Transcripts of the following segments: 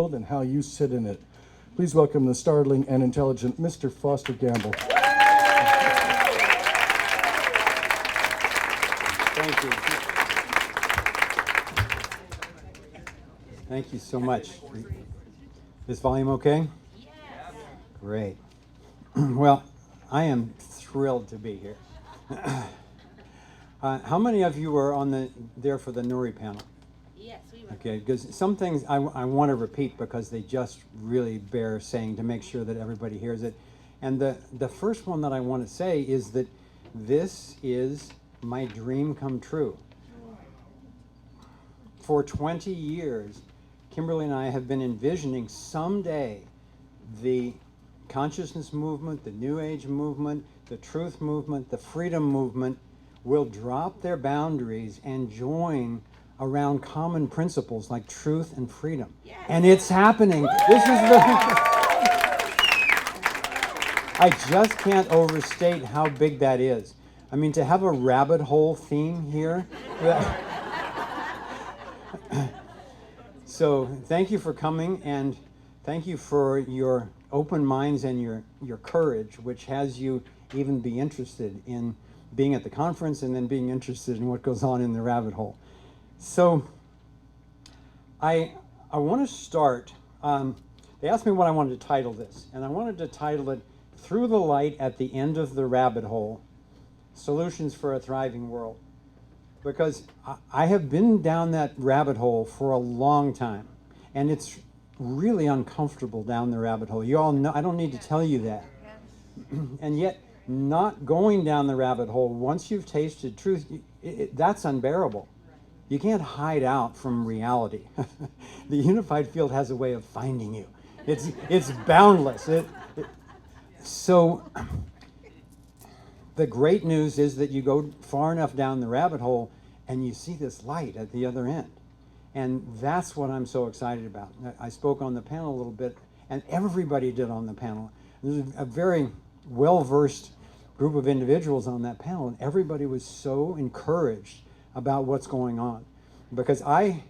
And how you sit in it. Please welcome the startling and intelligent Mr. Foster Gamble. Thank you. Thank you so much. Is volume okay? Yes. Great. Well, I am thrilled to be here. How many of you were there for the Nuri panel? Yes, we were. Okay, because some things I want to repeat because they just really bear saying to make sure that everybody hears it. And the first one that I want to say is that this is my dream come true. For 20 years, Kimberly and I have been envisioning someday the consciousness movement, the New Age movement, the truth movement, the freedom movement will drop their boundaries and join around common principles like truth and freedom. Yes. And it's happening. This is I just can't overstate how big that is. I mean, to have a rabbit hole theme here. So thank you for coming, and thank you for your open minds and your courage, which has you even be interested in being at the conference and then being interested in what goes on in the rabbit hole. So I want to start. They asked me what I wanted to title this, and I wanted to title it "Through the Light at the End of the Rabbit Hole: Solutions for a Thriving World." Because I have been down that rabbit hole for a long time, and it's really uncomfortable down the rabbit hole. You all know, I don't need to tell you that. And yet, not going down the rabbit hole, once you've tasted truth, that's unbearable. You can't hide out from reality. The unified field has a way of finding you. It's boundless. So the great news is that you go far enough down the rabbit hole and you see this light at the other end. And that's what I'm so excited about. I spoke on the panel a little bit, and everybody did on the panel. There's a very well-versed group of individuals on that panel, and everybody was so encouraged about what's going on. Because I've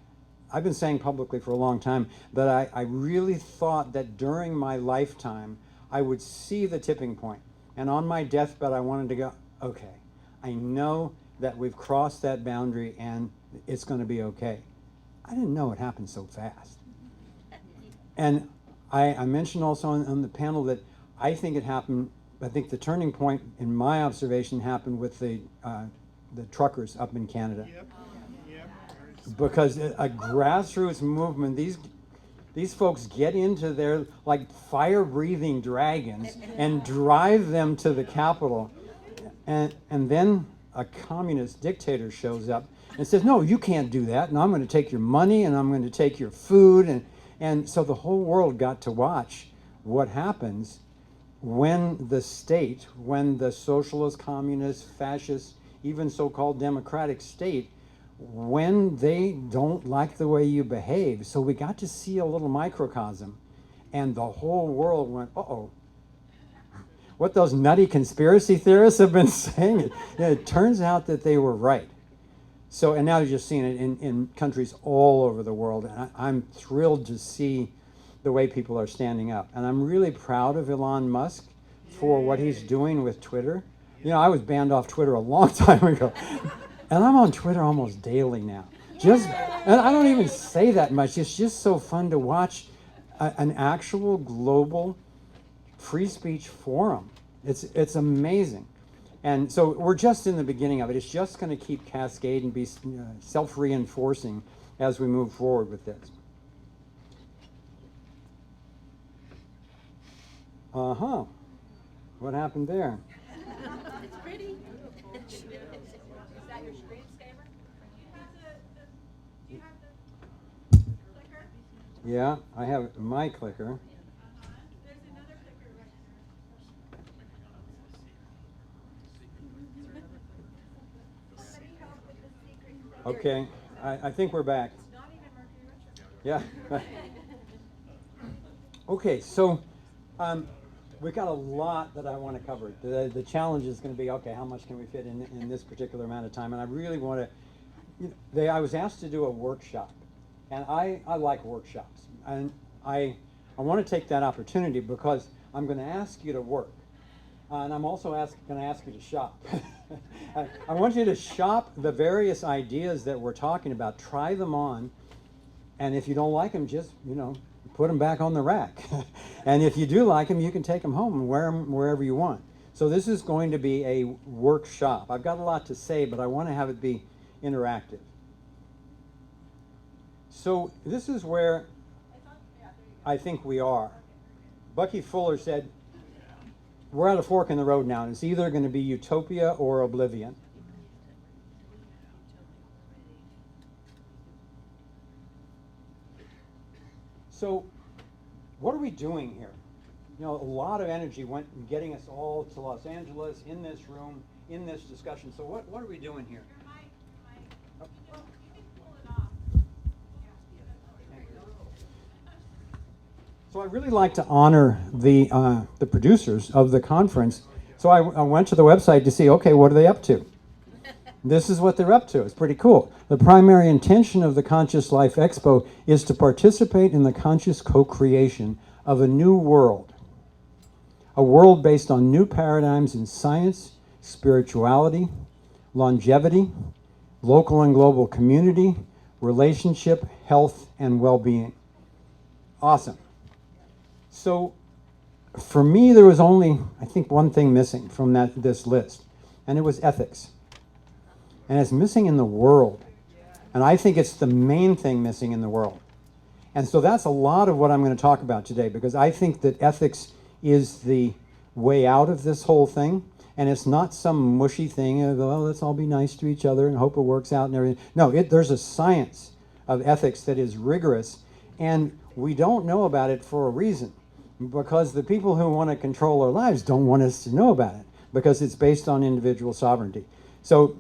been saying publicly for a long time that I really thought that during my lifetime I would see the tipping point. And on my deathbed, I wanted to go, okay, I know that we've crossed that boundary and it's going to be okay. I didn't know it happened so fast. And I mentioned also on the panel that I think it happened, I think the turning point in my observation happened with the truckers up in Canada. Yep. Because a grassroots movement, these folks get into their like fire-breathing dragons and drive them to the Capitol. And then a communist dictator shows up and says, no, you can't do that. And I'm going to take your money and I'm going to take your food. And so the whole world got to watch what happens when the state, when the socialist, communist, fascist, even so-called democratic state, when they don't like the way you behave. So we got to see a little microcosm, and the whole world went, uh-oh. What those nutty conspiracy theorists have been saying, it turns out that they were right. So, and now you're just seeing it in countries all over the world. And I'm thrilled to see the way people are standing up. And I'm really proud of Elon Musk for what he's doing with Twitter. You know, I was banned off Twitter a long time ago. And I'm on Twitter almost daily now. And I don't even say that much. It's just so fun to watch an actual global free speech forum. It's amazing. And so we're just in the beginning of it. It's just going to keep cascade and be self-reinforcing as we move forward with this. Uh-huh. What happened there? It's pretty. Is that your screensaver? Do you have the clicker? Yeah, I have my clicker. There's another clicker right there. Somebody help with the secret. Okay, I think we're back. It's not even Mercury retrograde. Yeah. Okay, so we've got a lot that I want to cover. The challenge is going to be, okay, how much can we fit in this particular amount of time? And I really want to, I was asked to do a workshop, and I like workshops. And I want to take that opportunity because I'm going to ask you to work. And I'm also going to ask you to shop. I want you to shop the various ideas that we're talking about. Try them on. And if you don't like them, just, put them back on the rack. And if you do like them, you can take them home and wear them wherever you want. So this is going to be a workshop. I've got a lot to say, but I want to have it be interactive. So this is where I think we are. Bucky Fuller said, we're at a fork in the road now, and it's either going to be utopia or oblivion. So what are we doing here? A lot of energy went in getting us all to Los Angeles, in this room, in this discussion. So what are we doing here? You can pull it off. So I really like to honor the producers of the conference. So I went to the website to see, okay, what are they up to? This is what they're up to. It's pretty cool. The primary intention of the Conscious Life Expo is to participate in the conscious co-creation of a new world. A world based on new paradigms in science, spirituality, longevity, local and global community, relationship, health, and well-being. Awesome. So for me, there was only, I think, one thing missing from this list, and it was ethics. And it's missing in the world. And I think it's the main thing missing in the world. And so that's a lot of what I'm going to talk about today, because I think that ethics is the way out of this whole thing. And it's not some mushy thing of, well, let's all be nice to each other and hope it works out and everything. No, there's a science of ethics that is rigorous, and we don't know about it for a reason, because the people who want to control our lives don't want us to know about it, because it's based on individual sovereignty. So,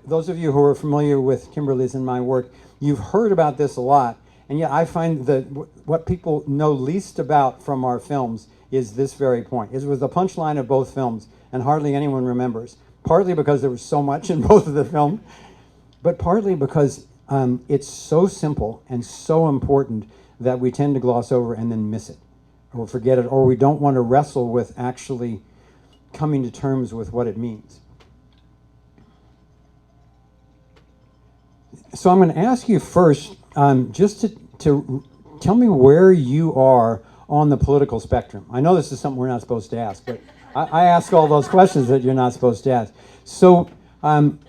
those of you who are familiar with Kimberly's and my work, you've heard about this a lot, and yet I find that what people know least about from our films is this very point. It was the punchline of both films, and hardly anyone remembers. Partly because there was so much in both of the films, but partly because it's so simple and so important that we tend to gloss over and then miss it, or forget it, or we don't want to wrestle with actually coming to terms with what it means. So I'm going to ask you first, just to tell me where you are on the political spectrum. I know this is something we're not supposed to ask, but I ask all those questions that you're not supposed to ask. So I'm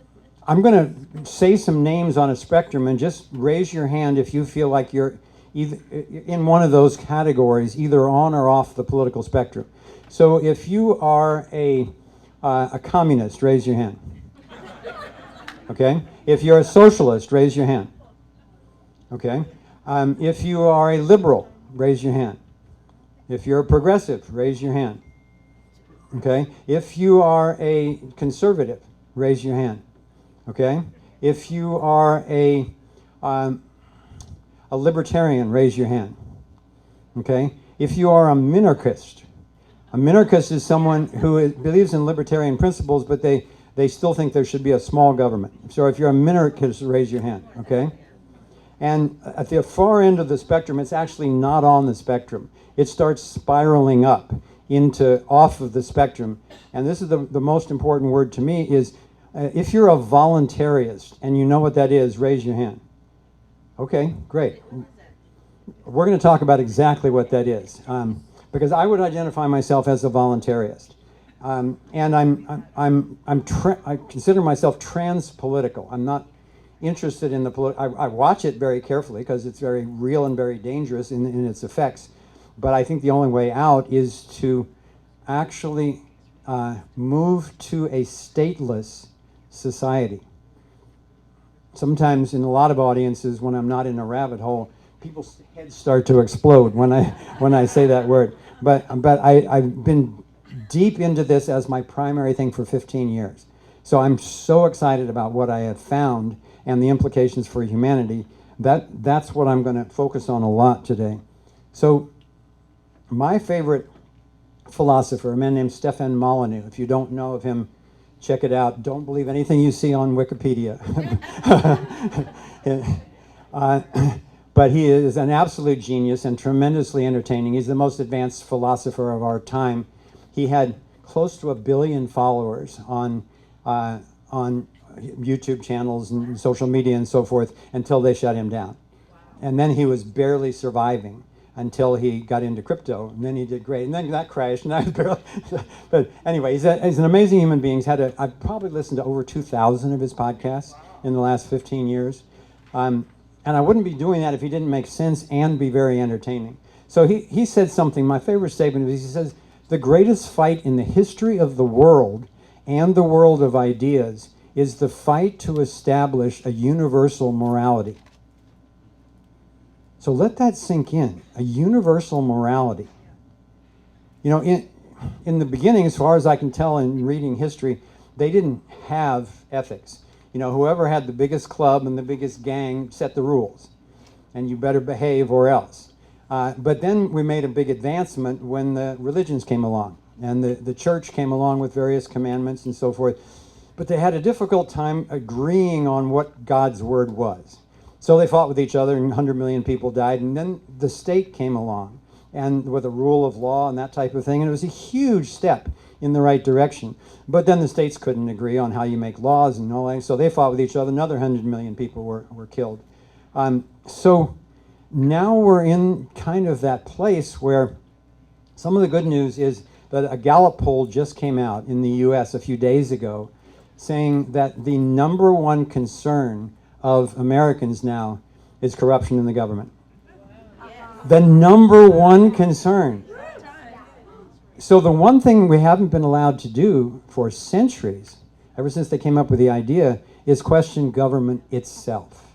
going to say some names on a spectrum, and just raise your hand if you feel like you're either in one of those categories, either on or off the political spectrum. So if you are a communist, raise your hand. Okay? If you're a socialist, raise your hand. Okay? If you are a liberal, raise your hand. If you're a progressive, raise your hand. Okay? If you are a conservative, raise your hand. Okay? If you are a libertarian, raise your hand. Okay? If you are a minarchist is someone who believes in libertarian principles, but they still think there should be a small government. So if you're a minarchist, raise your hand, okay? And at the far end of the spectrum, it's actually not on the spectrum. It starts spiraling up off of the spectrum. And this is the most important word to me is, if you're a voluntarist and you know what that is, raise your hand. Okay, great. We're going to talk about exactly what that is, because I would identify myself as a voluntarist. And I consider myself trans-political. I'm not interested in the political. I watch it very carefully because it's very real and very dangerous in its effects. But I think the only way out is to actually move to a stateless society. Sometimes in a lot of audiences, when I'm not in a rabbit hole, people's heads start to explode when I say that word. But I've been deep into this as my primary thing for 15 years. So I'm so excited about what I have found and the implications for humanity. That's what I'm going to focus on a lot today. So my favorite philosopher, a man named Stefan Molyneux. If you don't know of him, check it out. Don't believe anything you see on Wikipedia. But he is an absolute genius and tremendously entertaining. He's the most advanced philosopher of our time. He had close to 1 billion followers on YouTube channels and social media and so forth until they shut him down. And then he was barely surviving until he got into crypto, and then he did great. And then that crashed, and I was barely. But anyway, he's an amazing human being. I've probably listened to over 2,000 of his podcasts in the last 15 years. And I wouldn't be doing that if he didn't make sense and be very entertaining. So he said something, my favorite statement is, he says, the greatest fight in the history of the world and the world of ideas is the fight to establish a universal morality. So let that sink in, a universal morality. You know, in the beginning, as far as I can tell in reading history, they didn't have ethics. You know, whoever had the biggest club and the biggest gang set the rules, and you better behave or else. But then we made a big advancement when the religions came along, and the church came along with various commandments and so forth. But they had a difficult time agreeing on what God's word was. So they fought with each other, and 100 million people died. And then the state came along, and with a rule of law and that type of thing. And it was a huge step in the right direction. But then the states couldn't agree on how you make laws and all that. So they fought with each other. Another 100 million people were killed. So now we're in kind of that place where some of the good news is that a Gallup poll just came out in the U.S. a few days ago saying that the number one concern of Americans now is corruption in the government. The number one concern. So the one thing we haven't been allowed to do for centuries, ever since they came up with the idea, is question government itself.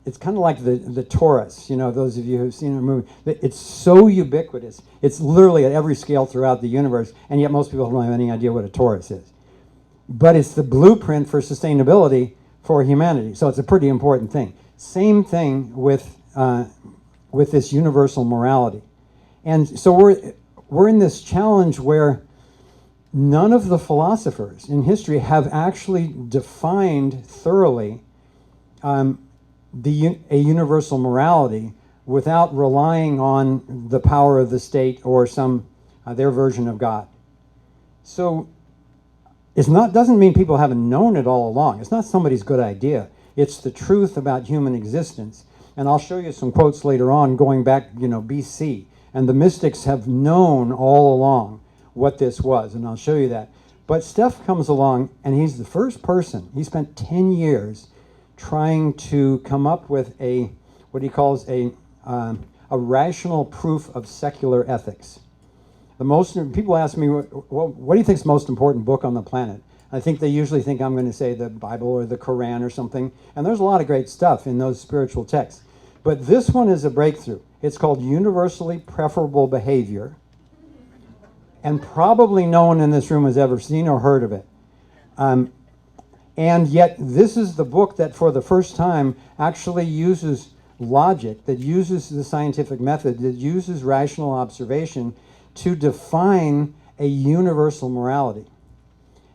It's kind of like the Taurus, you know, those of you who've seen the movie. It's so ubiquitous. It's literally at every scale throughout the universe, and yet most people don't have any idea what a Taurus is. But it's the blueprint for sustainability for humanity. So it's a pretty important thing. Same thing with this universal morality. And so we're in this challenge where none of the philosophers in history have actually defined thoroughly a universal morality without relying on the power of the state or their version of God. So doesn't mean people haven't known it all along. It's not somebody's good idea. It's the truth about human existence. And I'll show you some quotes later on going back, BC. And the mystics have known all along what this was, and I'll show you that. But Steph comes along, and he's the first person. He spent 10 years trying to come up with what he calls a rational proof of secular ethics. People ask me, well, what do you think is the most important book on the planet? I think they usually think I'm going to say the Bible or the Quran or something. And there's a lot of great stuff in those spiritual texts. But this one is a breakthrough. It's called Universally Preferable Behavior. And probably no one in this room has ever seen or heard of it. And yet this is the book that for the first time actually uses logic, that uses the scientific method, that uses rational observation to define a universal morality.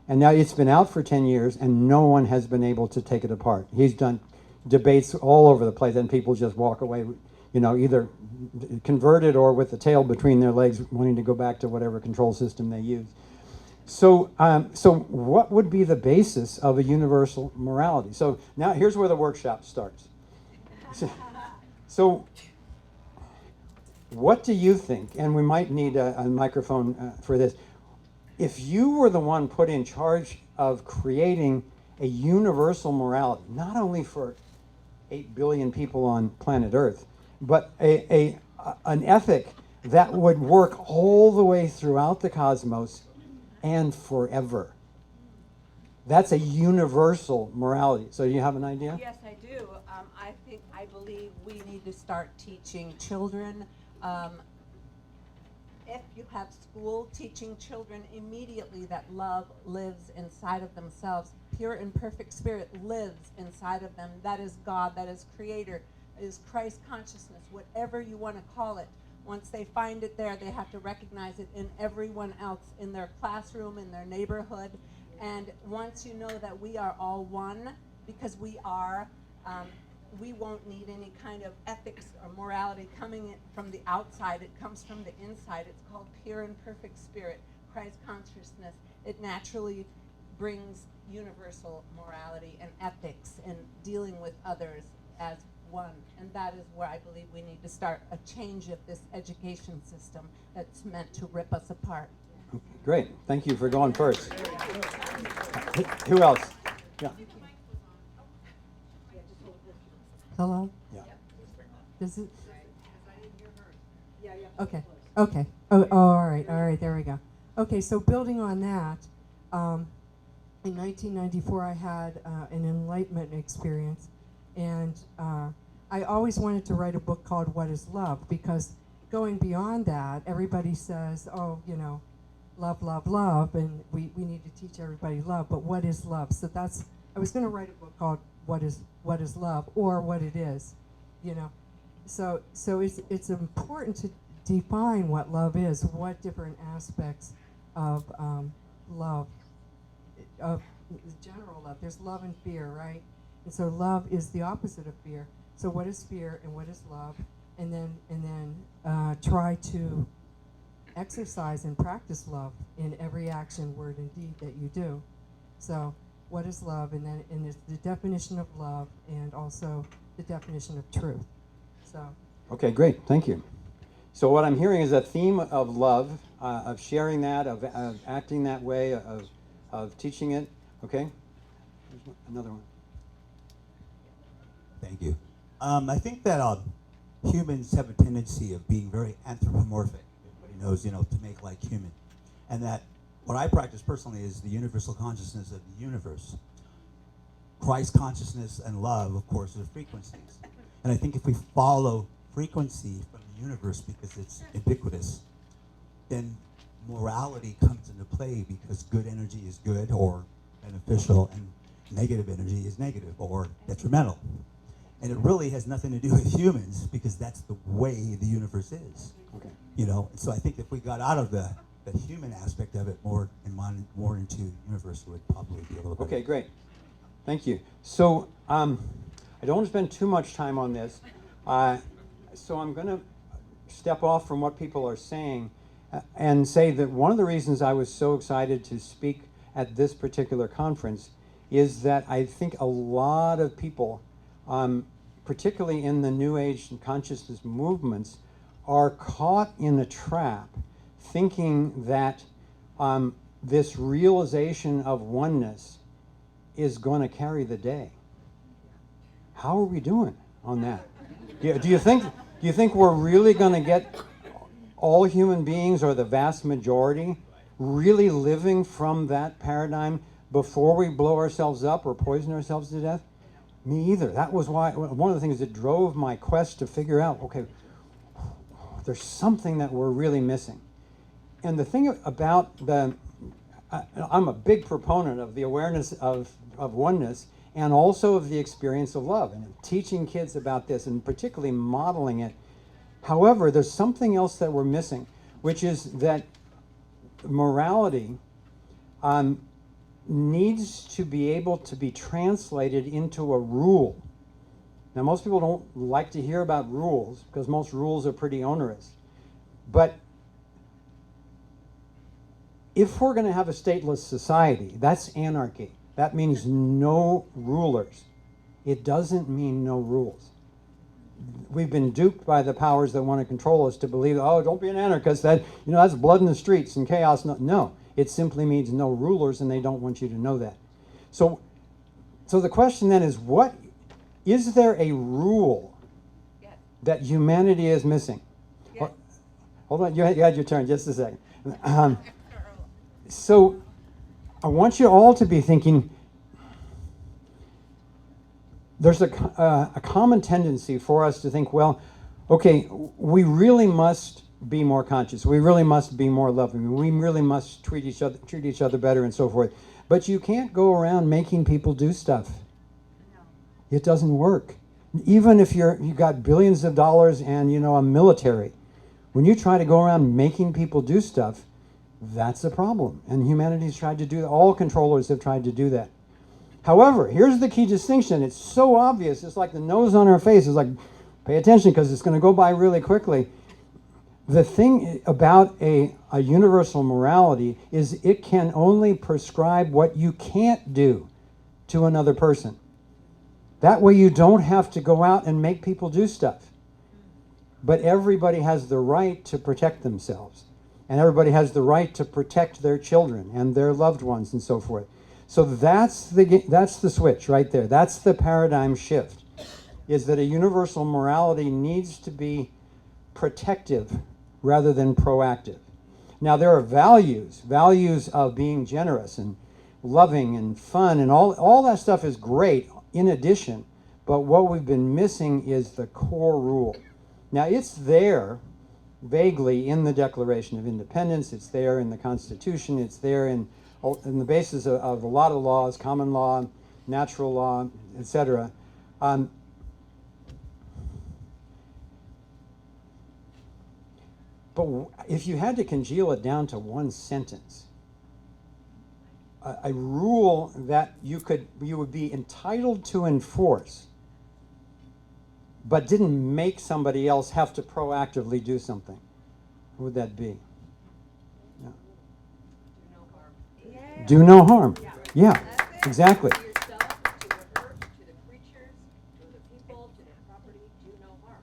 And now it's been out for 10 years and no one has been able to take it apart. He's done debates all over the place and people just walk away, either converted or with the tail between their legs wanting to go back to whatever control system they use. So what would be the basis of a universal morality? So now here's where the workshop starts. So what do you think, and we might need a microphone for this, if you were the one put in charge of creating a universal morality, not only for 8 billion people on planet Earth, but an ethic that would work all the way throughout the cosmos and forever. That's a universal morality. So you have an idea? Yes, I do. I believe we need to start teaching children. If you have school, teaching children immediately that love lives inside of themselves. Pure and perfect spirit lives inside of them. That is God, that is Creator, that is Christ consciousness, whatever you want to call it. Once they find it there, they have to recognize it in everyone else, in their classroom, in their neighborhood. And once you know that we are all one, because we are, we won't need any kind of ethics or morality coming in from the outside. It comes from the inside. It's called pure and perfect spirit, Christ consciousness. It naturally brings universal morality and ethics and dealing with others as one. And that is where I believe we need to start a change of this education system that's meant to rip us apart. Great. Thank you for going first. Who else? Yeah. Hello? Yeah. Does it? Okay. Okay. Oh, all right. All right. There we go. Okay. So building on that, in 1994, I had an enlightenment experience, and I always wanted to write a book called "What Is Love?" because going beyond that, everybody says, "Oh, you know, love, love, love," and we need to teach everybody love. But what is love? So that's I was going to write a book called "What Is Love?" or "What It Is," you know. So it's important to define what love is, what different aspects of love, of general love. There's love and fear, right? And so love is the opposite of fear. So what is fear and what is love? And then try to exercise and practice love in every action, word, and deed that you do. So what is love? And it's the definition of love and also the definition of truth. So. Okay, great. Thank you. So what I'm hearing is a theme of love, of sharing that, of acting that way, of teaching it. Okay? There's another one. Thank you. I think that humans have a tendency of being very anthropomorphic. Everybody knows, to make like human. And that what I practice personally is the universal consciousness of the universe. Christ consciousness and love, of course, are frequencies. And I think if we follow frequency from the universe because it's ubiquitous, then morality comes into play because good energy is good or beneficial and negative energy is negative or detrimental. And it really has nothing to do with humans because that's the way the universe is. Okay. And so I think if we got out of the human aspect of it more into universe, it would probably be a little bit. Okay, great. Thank you. So I don't want to spend too much time on this. So I'm going to step off from what people are saying and say that one of the reasons I was so excited to speak at this particular conference is that I think a lot of people, particularly in the New Age and consciousness movements, are caught in a trap thinking that this realization of oneness is going to carry the day. How are we doing on that? Do you think we're really going to get all human beings, or the vast majority, really living from that paradigm before we blow ourselves up or poison ourselves to death? Me either. That was why one of the things that drove my quest to figure out, okay, there's something that we're really missing. And the thing about I'm a big proponent of the awareness of oneness and also of the experience of love and teaching kids about this and particularly modeling it. However, there's something else that we're missing, which is that morality needs to be able to be translated into a rule. Now, most people don't like to hear about rules because most rules are pretty onerous. But if we're going to have a stateless society, that's anarchy. That means no rulers. It doesn't mean no rules. We've been duped by the powers that want to control us to believe, oh, don't be an anarchist. That's blood in the streets and chaos. No, it simply means no rulers, and they don't want you to know that. So the question then is, is there a rule that humanity is missing? Yes. Hold on, you had your turn, just a second. So I want you all to be thinking, there's a common tendency for us to think, well, okay, we really must be more conscious. We really must be more loving. We really must treat each other better and so forth. But you can't go around making people do stuff. No. It doesn't work. Even if you've got billions of dollars and a military, when you try to go around making people do stuff, that's a problem. And humanity's tried to do that. All controllers have tried to do that. However, here's the key distinction. It's so obvious. It's like the nose on our face. It's like, pay attention because it's going to go by really quickly. The thing about a universal morality is it can only prescribe what you can't do to another person. That way you don't have to go out and make people do stuff. But everybody has the right to protect themselves. And everybody has the right to protect their children and their loved ones and so forth. So that's the switch right there. That's the paradigm shift, is that a universal morality needs to be protective rather than proactive. Now there are values of being generous and loving and fun, and all that stuff is great in addition, but what we've been missing is the core rule. Now it's there vaguely in the Declaration of Independence, it's there in the Constitution, it's there in the basis of a lot of laws, common law, natural law, etc. But if you had to congeal it down to one sentence, a rule that you would be entitled to enforce, but didn't make somebody else have to proactively do something, what would that be? Yeah. Do no harm. Yeah, exactly. To yourself, to the earth, to the creatures, to the people, to the property, do no harm.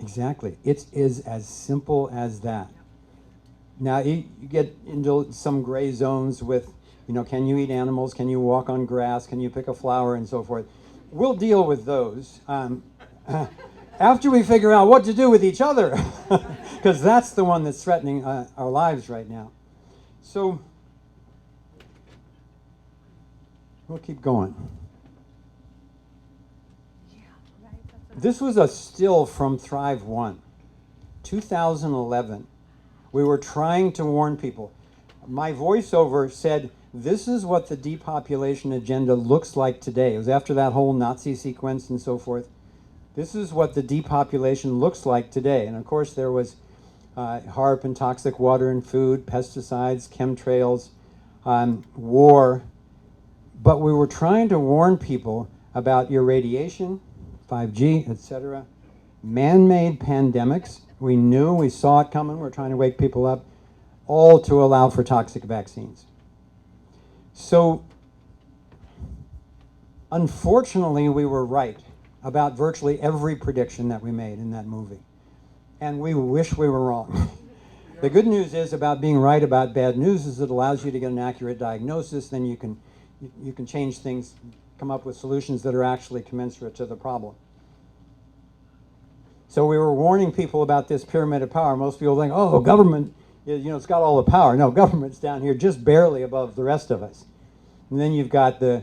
Exactly. It is as simple as that. Now, you get into some gray zones with, can you eat animals? Can you walk on grass? Can you pick a flower and so forth? We'll deal with those after we figure out what to do with each other, because that's the one that's threatening our lives right now. So, we'll keep going. This was a still from Thrive 1, 2011. We were trying to warn people. My voiceover said, this is what the depopulation agenda looks like today. It was after that whole Nazi sequence and so forth. This is what the depopulation looks like today. And of course there was HAARP and toxic water and food, pesticides, chemtrails, war. But we were trying to warn people about irradiation, 5G, etc., man-made pandemics. We knew, we saw it coming, we're trying to wake people up, all to allow for toxic vaccines. So, unfortunately, we were right about virtually every prediction that we made in that movie. And we wish we were wrong. The good news is about being right about bad news is it allows you to get an accurate diagnosis, then you can change things, come up with solutions that are actually commensurate to the problem. So we were warning people about this pyramid of power. Most people think, oh, government, it's got all the power. No, government's down here just barely above the rest of us. And then you've got the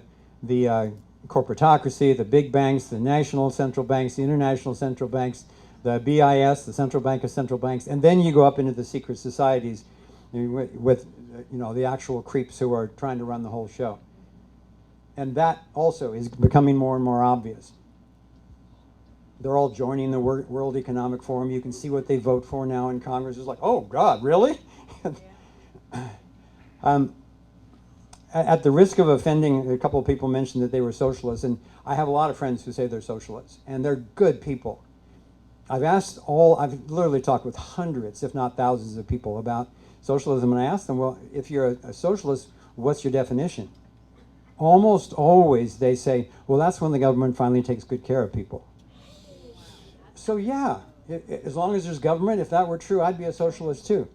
corporatocracy, the big banks, the national central banks, the international central banks, the BIS, the central bank of central banks, and then you go up into the secret societies with the actual creeps who are trying to run the whole show. And that also is becoming more and more obvious. They're all joining the World Economic Forum. You can see what they vote for now in Congress. It's like, oh, God, really? At the risk of offending, a couple of people mentioned that they were socialists, and I have a lot of friends who say they're socialists, and they're good people. I've literally talked with hundreds, if not thousands of people about socialism, and I asked them, well, if you're a socialist, what's your definition? Almost always they say, well, that's when the government finally takes good care of people. So yeah, as long as there's government, if that were true, I'd be a socialist too.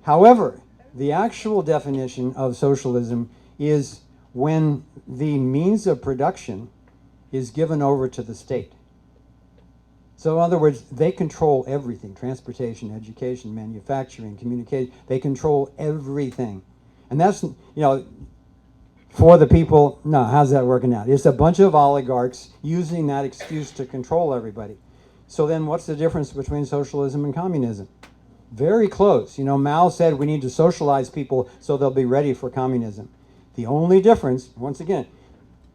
However, the actual definition of socialism is when the means of production is given over to the state. So in other words, they control everything, transportation, education, manufacturing, communication, they control everything. And that's, for the people, no, how's that working out? It's a bunch of oligarchs using that excuse to control everybody. So then what's the difference between socialism and communism? Very close. Mao said we need to socialize people so they'll be ready for communism. The only difference, once again,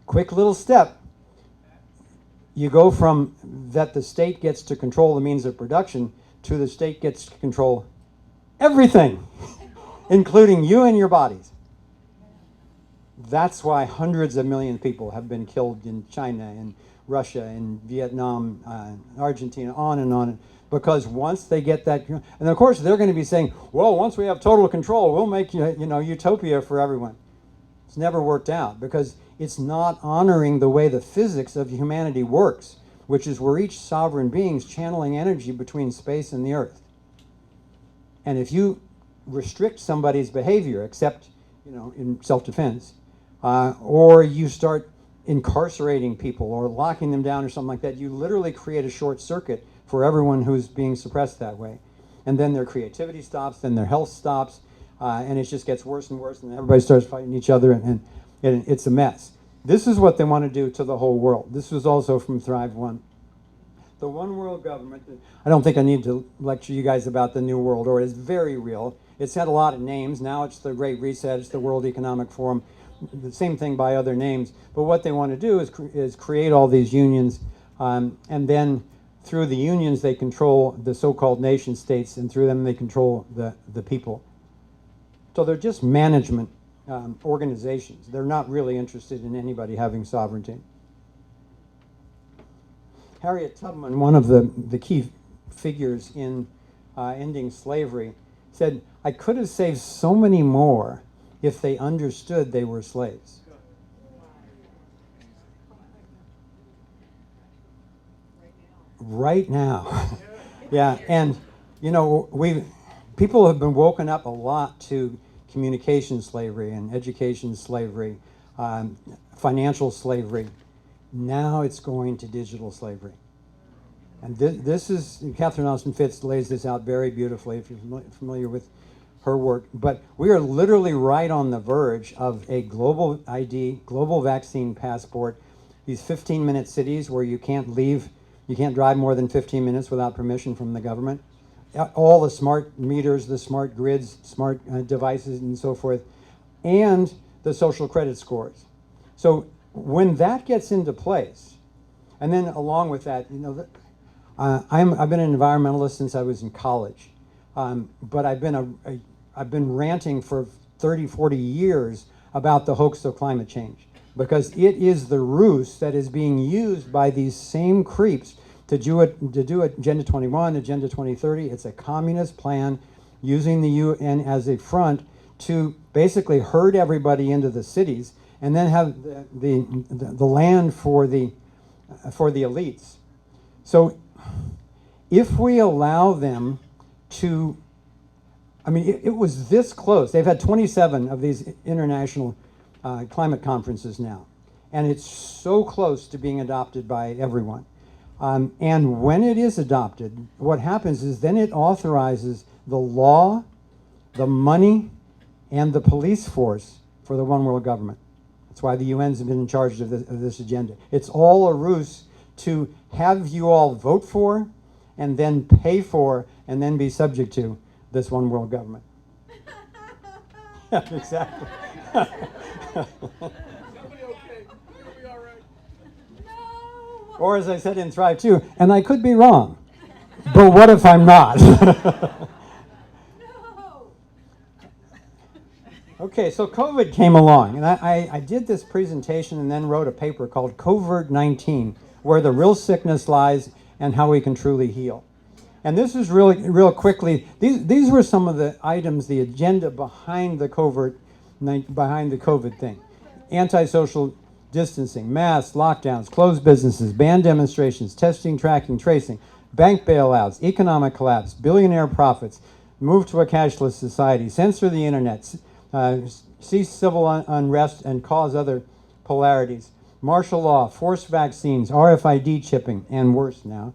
quick little step, you go from that the state gets to control the means of production to the state gets to control everything, including you and your bodies. That's why hundreds of millions of people have been killed in China and Russia and Vietnam, Argentina, on and on. Because once they get that, and of course they're going to be saying, well, once we have total control, we'll make utopia for everyone. It's never worked out because it's not honoring the way the physics of humanity works, which is we're each sovereign beings channeling energy between space and the earth. And if you restrict somebody's behavior, except in self-defense, or you start incarcerating people or locking them down or something like that, you literally create a short circuit for everyone who's being suppressed that way. And then their creativity stops, then their health stops, and it just gets worse and worse, and everybody starts fighting each other, and it's a mess. This is what they want to do to the whole world. This was also from Thrive 1. The one world government, I don't think I need to lecture you guys about the New World Order. It's very real. It's had a lot of names. Now it's the Great Reset, it's the World Economic Forum, the same thing by other names. But what they want to do is create all these unions, and then through the unions they control the so-called nation states, and through them they control the people. So they're just management organizations. They're not really interested in anybody having sovereignty. Harriet Tubman, one of the key figures in ending slavery, said, I could have saved so many more if they understood they were slaves. Right now. Yeah, and people have been woken up a lot to communication slavery and education slavery, financial slavery. Now it's going to digital slavery. And this is, Catherine Austin Fitts lays this out very beautifully if you're familiar with her work. But we are literally right on the verge of a global ID, global vaccine passport, these 15-minute cities where you can't leave, you can't drive more than 15 minutes without permission from the government. All the smart meters, the smart grids, smart devices and so forth, and the social credit scores. So when that gets into place, and then along with that, I've been an environmentalist since I was in college, but I've been ranting for 30, 40 years about the hoax of climate change, because it is the ruse that is being used by these same creeps to do Agenda 21, Agenda 2030. It's a communist plan using the UN as a front to basically herd everybody into the cities and then have the land for the elites. So if we allow them to, it was this close. They've had 27 of these international climate conferences now, and it's so close to being adopted by everyone. And when it is adopted, what happens is then it authorizes the law, the money, and the police force for the one world government. That's why the UN's have been in charge of this agenda. It's all a ruse to have you all vote for and then pay for and then be subject to this one world government. Yeah, exactly. Or as I said in Thrive 2, and I could be wrong, but what if I'm not? Okay, so COVID came along, and I did this presentation and then wrote a paper called COVID-19, Where the Real Sickness Lies and How We Can Truly Heal. And this is real quickly, these were some of the items, the agenda behind the COVID thing. Antisocial distancing, masks, lockdowns, closed businesses, banned demonstrations, testing, tracking, tracing, bank bailouts, economic collapse, billionaire profits, move to a cashless society, censor the internet, cease civil unrest and cause other polarities, martial law, forced vaccines, RFID chipping, and worse now,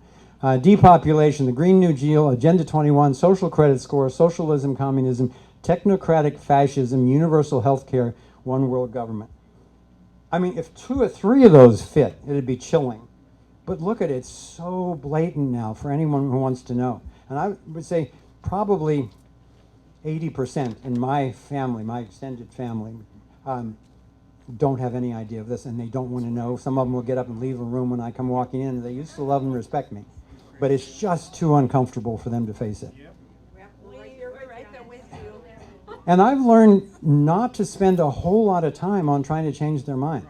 depopulation, the Green New Deal, Agenda 21, social credit score, socialism, communism, technocratic fascism, universal health care, one world government. If 2 or 3 of those fit, it'd be chilling. But look at it, it's so blatant now for anyone who wants to know. And I would say probably 80% in my family, my extended family, don't have any idea of this, and they don't want to know. Some of them will get up and leave a room when I come walking in, and they used to love and respect me. But it's just too uncomfortable for them to face it. We're right there with you. And I've learned not to spend a whole lot of time on trying to change their mind,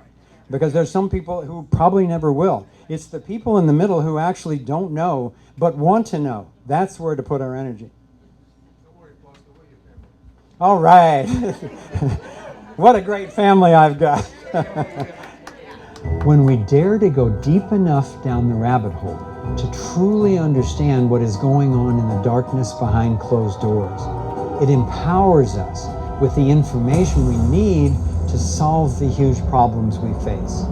because there's some people who probably never will. It's the people in the middle who actually don't know but want to know. That's where to put our energy. All right. What a great family I've got. When we dare to go deep enough down the rabbit hole to truly understand what is going on in the darkness behind closed doors, it empowers us with the information we need to solve the huge problems we face.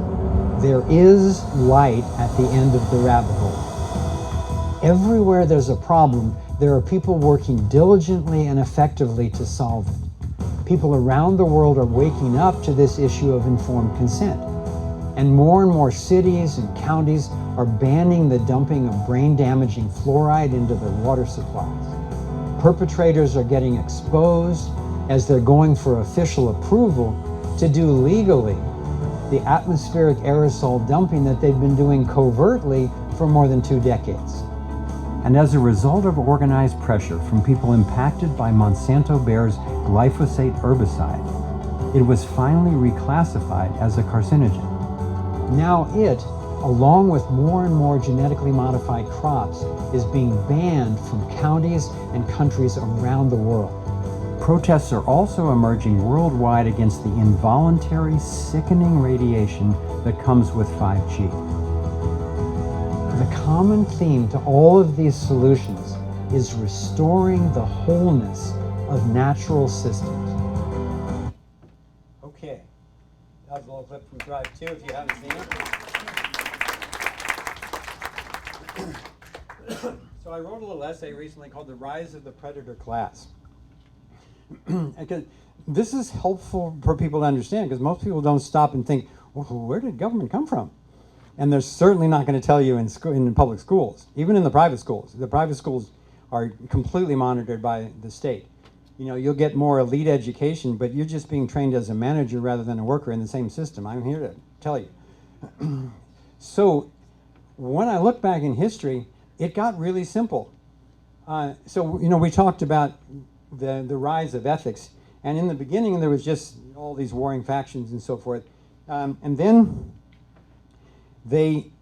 There is light at the end of the rabbit hole. Everywhere there's a problem, there are people working diligently and effectively to solve it. People around the world are waking up to this issue of informed consent. And more cities and counties are banning the dumping of brain-damaging fluoride into their water supplies. Perpetrators are getting exposed as they're going for official approval to do legally the atmospheric aerosol dumping that they've been doing covertly for more than 2 decades. And as a result of organized pressure from people impacted by Monsanto Bayer's glyphosate herbicide, it was finally reclassified as a carcinogen. Now it, along with more and more genetically modified crops, is being banned from counties and countries around the world. Protests are also emerging worldwide against the involuntary, sickening radiation that comes with 5G. The common theme to all of these solutions is restoring the wholeness of natural systems. Okay, that was a little clip from Drive 2 if you haven't seen it. So I wrote a little essay recently called The Rise of the Predator Class. Because this is helpful for people to understand, because most people don't stop and think, well, where did government come from? And they're certainly not going to tell you in public schools, even in the private schools. The private schools are completely monitored by the state. You know, you'll get more elite education, but you're just being trained as a manager rather than a worker in the same system. I'm here to tell you. So when I look back in history, it got really simple. So, you know, we talked about the rise of ethics. And in the beginning, there was just all these warring factions and so forth. And then they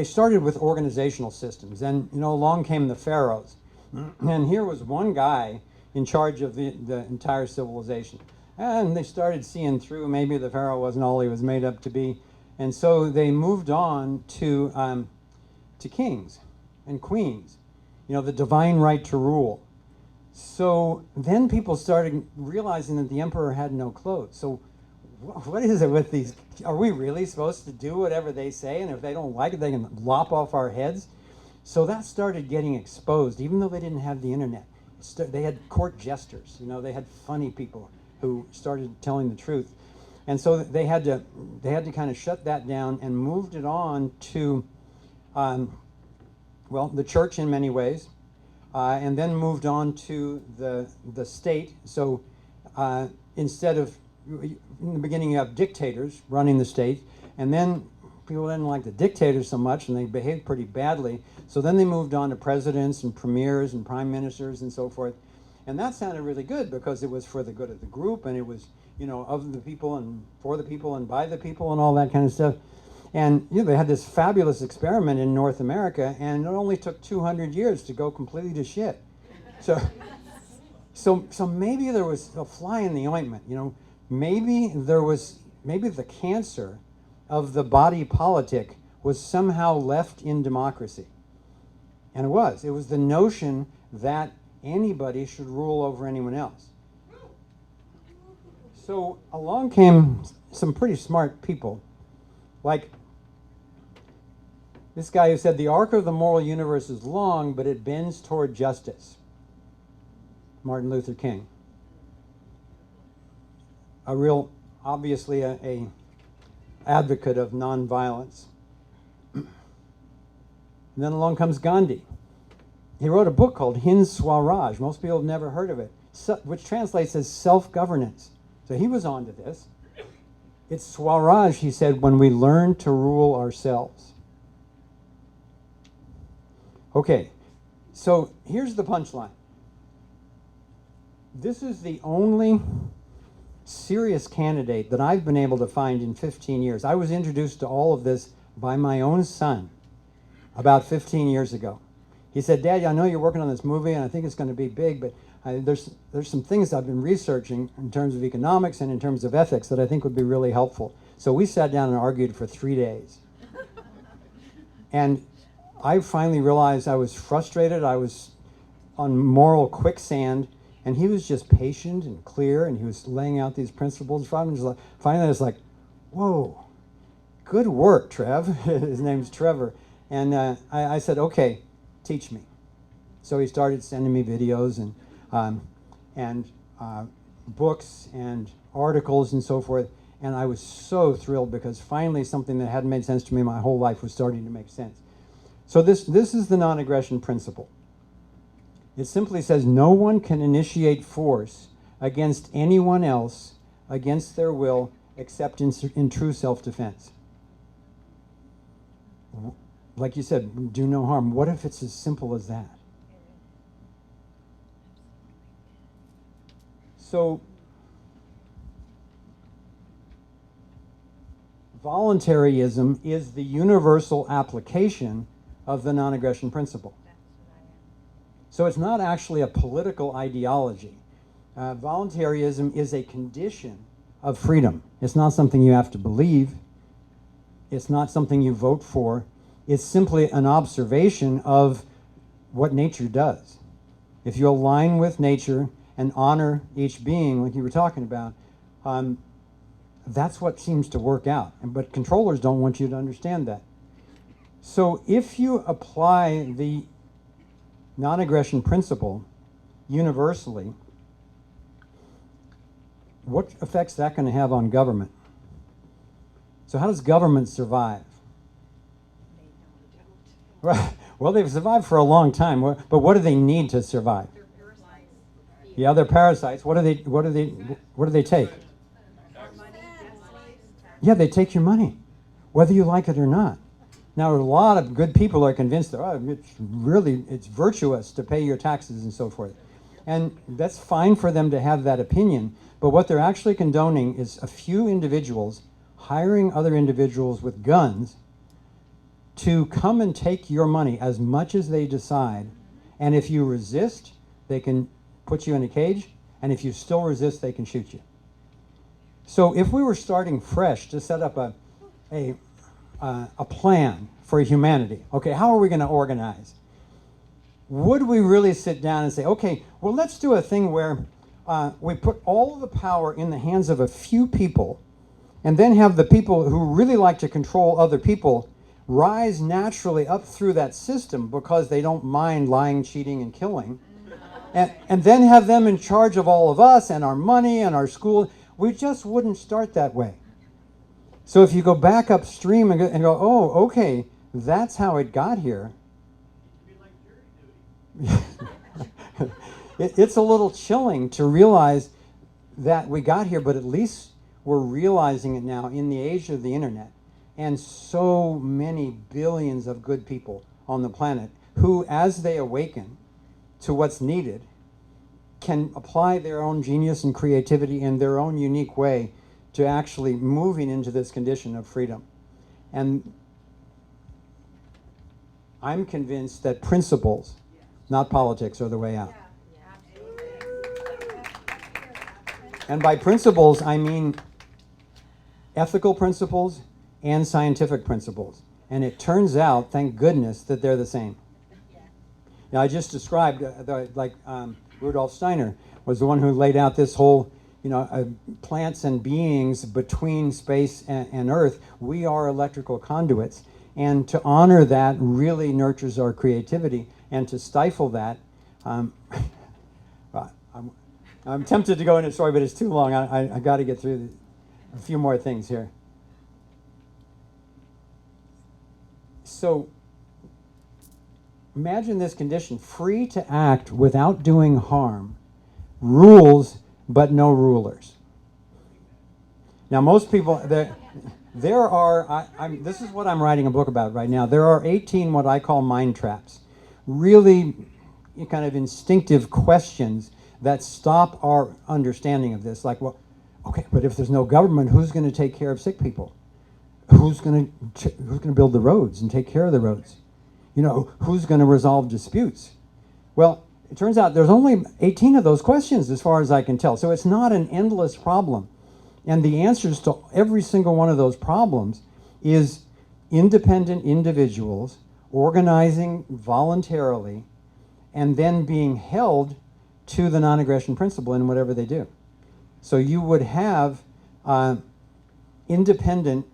started with organizational systems. And, you know, along came the pharaohs. And here was one guy in charge of the entire civilization. And they started seeing through, maybe the pharaoh wasn't all he was made up to be. And so they moved on to kings and queens, you know, the divine right to rule. So then people started realizing that the emperor had no clothes. So what is it with these? Are we really supposed to do whatever they say? And if they don't like it, they can lop off our heads? So that started getting exposed, even though they didn't have the internet. They had court jesters, you know, they had funny people who started telling the truth. And so they had to kind of shut that down and moved it on to, well, the church in many ways, and then moved on to the state. So instead of, in the beginning you have dictators running the state, and then people didn't like the dictators so much and they behaved pretty badly. So then they moved on to presidents and premiers and prime ministers and so forth. And that sounded really good because it was for the good of the group, and it was, you know, of the people and for the people and by the people and all that kind of stuff. And you know, they had this fabulous experiment in North America, and it only took 200 years to go completely to shit. So maybe there was a fly in the ointment, you know. Maybe the cancer of the body politic was somehow left in democracy. And it was the notion that anybody should rule over anyone else. So along came some pretty smart people, like this guy who said the arc of the moral universe is long, but it bends toward justice. Martin Luther King. Obviously a advocate of nonviolence. And then along comes Gandhi. He wrote a book called Hind Swaraj. Most people have never heard of it, which translates as self-governance. So he was onto this. It's Swaraj, he said, when we learn to rule ourselves. Okay, so here's the punchline. this is the only serious candidate that I've been able to find in 15 years. I was introduced to all of this by my own son about 15 years ago. He said, "Dad, I know you're working on this movie and I think it's going to be big, but there's some things I've been researching in terms of economics and in terms of ethics that I think would be really helpful." So we sat down and argued for 3 days. And I finally realized I was frustrated. I was on moral quicksand, and he was just patient and clear, and he was laying out these principles. Finally, I was like, "Whoa, good work, Trev." His name's Trevor. And I said, "Okay, teach me." So he started sending me videos and books and articles and so forth. And I was so thrilled because finally something that hadn't made sense to me my whole life was starting to make sense. So this is the non-aggression principle. It simply says no one can initiate force against anyone else against their will except in true self-defense. Like you said, do no harm. What if it's as simple as that? So, voluntarism is the universal application of the non-aggression principle. So it's not actually a political ideology. Voluntarism is a condition of freedom. It's not something you have to believe. It's not something you vote for. It's simply an observation of what nature does. If you align with nature and honor each being, like you were talking about, that's what seems to work out. But controllers don't want you to understand that. So if you apply the non-aggression principle universally, what effect's that going to have on government? So how does government survive? Right. Well, they've survived for a long time, but what do they need to survive? Yeah, they're parasites. What do they take? Yeah, they take your money, whether you like it or not. Now, a lot of good people are convinced that it's virtuous to pay your taxes and so forth. And that's fine for them to have that opinion, but what they're actually condoning is a few individuals hiring other individuals with guns to come and take your money as much as they decide. And if you resist, they can put you in a cage, and if you still resist, they can shoot you. So if we were starting fresh to set up a plan for humanity, okay, how are we going to organize? Would we really sit down and say, okay, well, let's do a thing where we put all of the power in the hands of a few people, and then have the people who really like to control other people rise naturally up through that system because they don't mind lying, cheating, and killing, and then have them in charge of all of us and our money and our school. We just wouldn't start that way. So if you go back upstream and go, oh, okay, that's how it got here. It's a little chilling to realize that we got here, but at least we're realizing it now in the age of the internet. And so many billions of good people on the planet who, as they awaken to what's needed, can apply their own genius and creativity in their own unique way to actually moving into this condition of freedom. And I'm convinced that principles, not politics, are the way out. And by principles, I mean ethical principles and scientific principles. And it turns out, thank goodness, that they're the same. Now, I just described, Rudolf Steiner was the one who laid out this whole, plants and beings between space and Earth. We are electrical conduits. And to honor that really nurtures our creativity. And to stifle that, I'm tempted to go into a story, but it's too long. I got to get through a few more things here. So imagine this condition, free to act without doing harm, rules but no rulers. Now most people, there are, this is what I'm writing a book about right now. There are 18 what I call mind traps, really kind of instinctive questions that stop our understanding of this. Like, well, okay, but if there's no government, who's going to take care of sick people? Who's going to build the roads and take care of the roads? You know, who's going to resolve disputes? Well, it turns out there's only 18 of those questions as far as I can tell. So it's not an endless problem. And the answers to every single one of those problems is independent individuals organizing voluntarily and then being held to the non-aggression principle in whatever they do. So you would have independent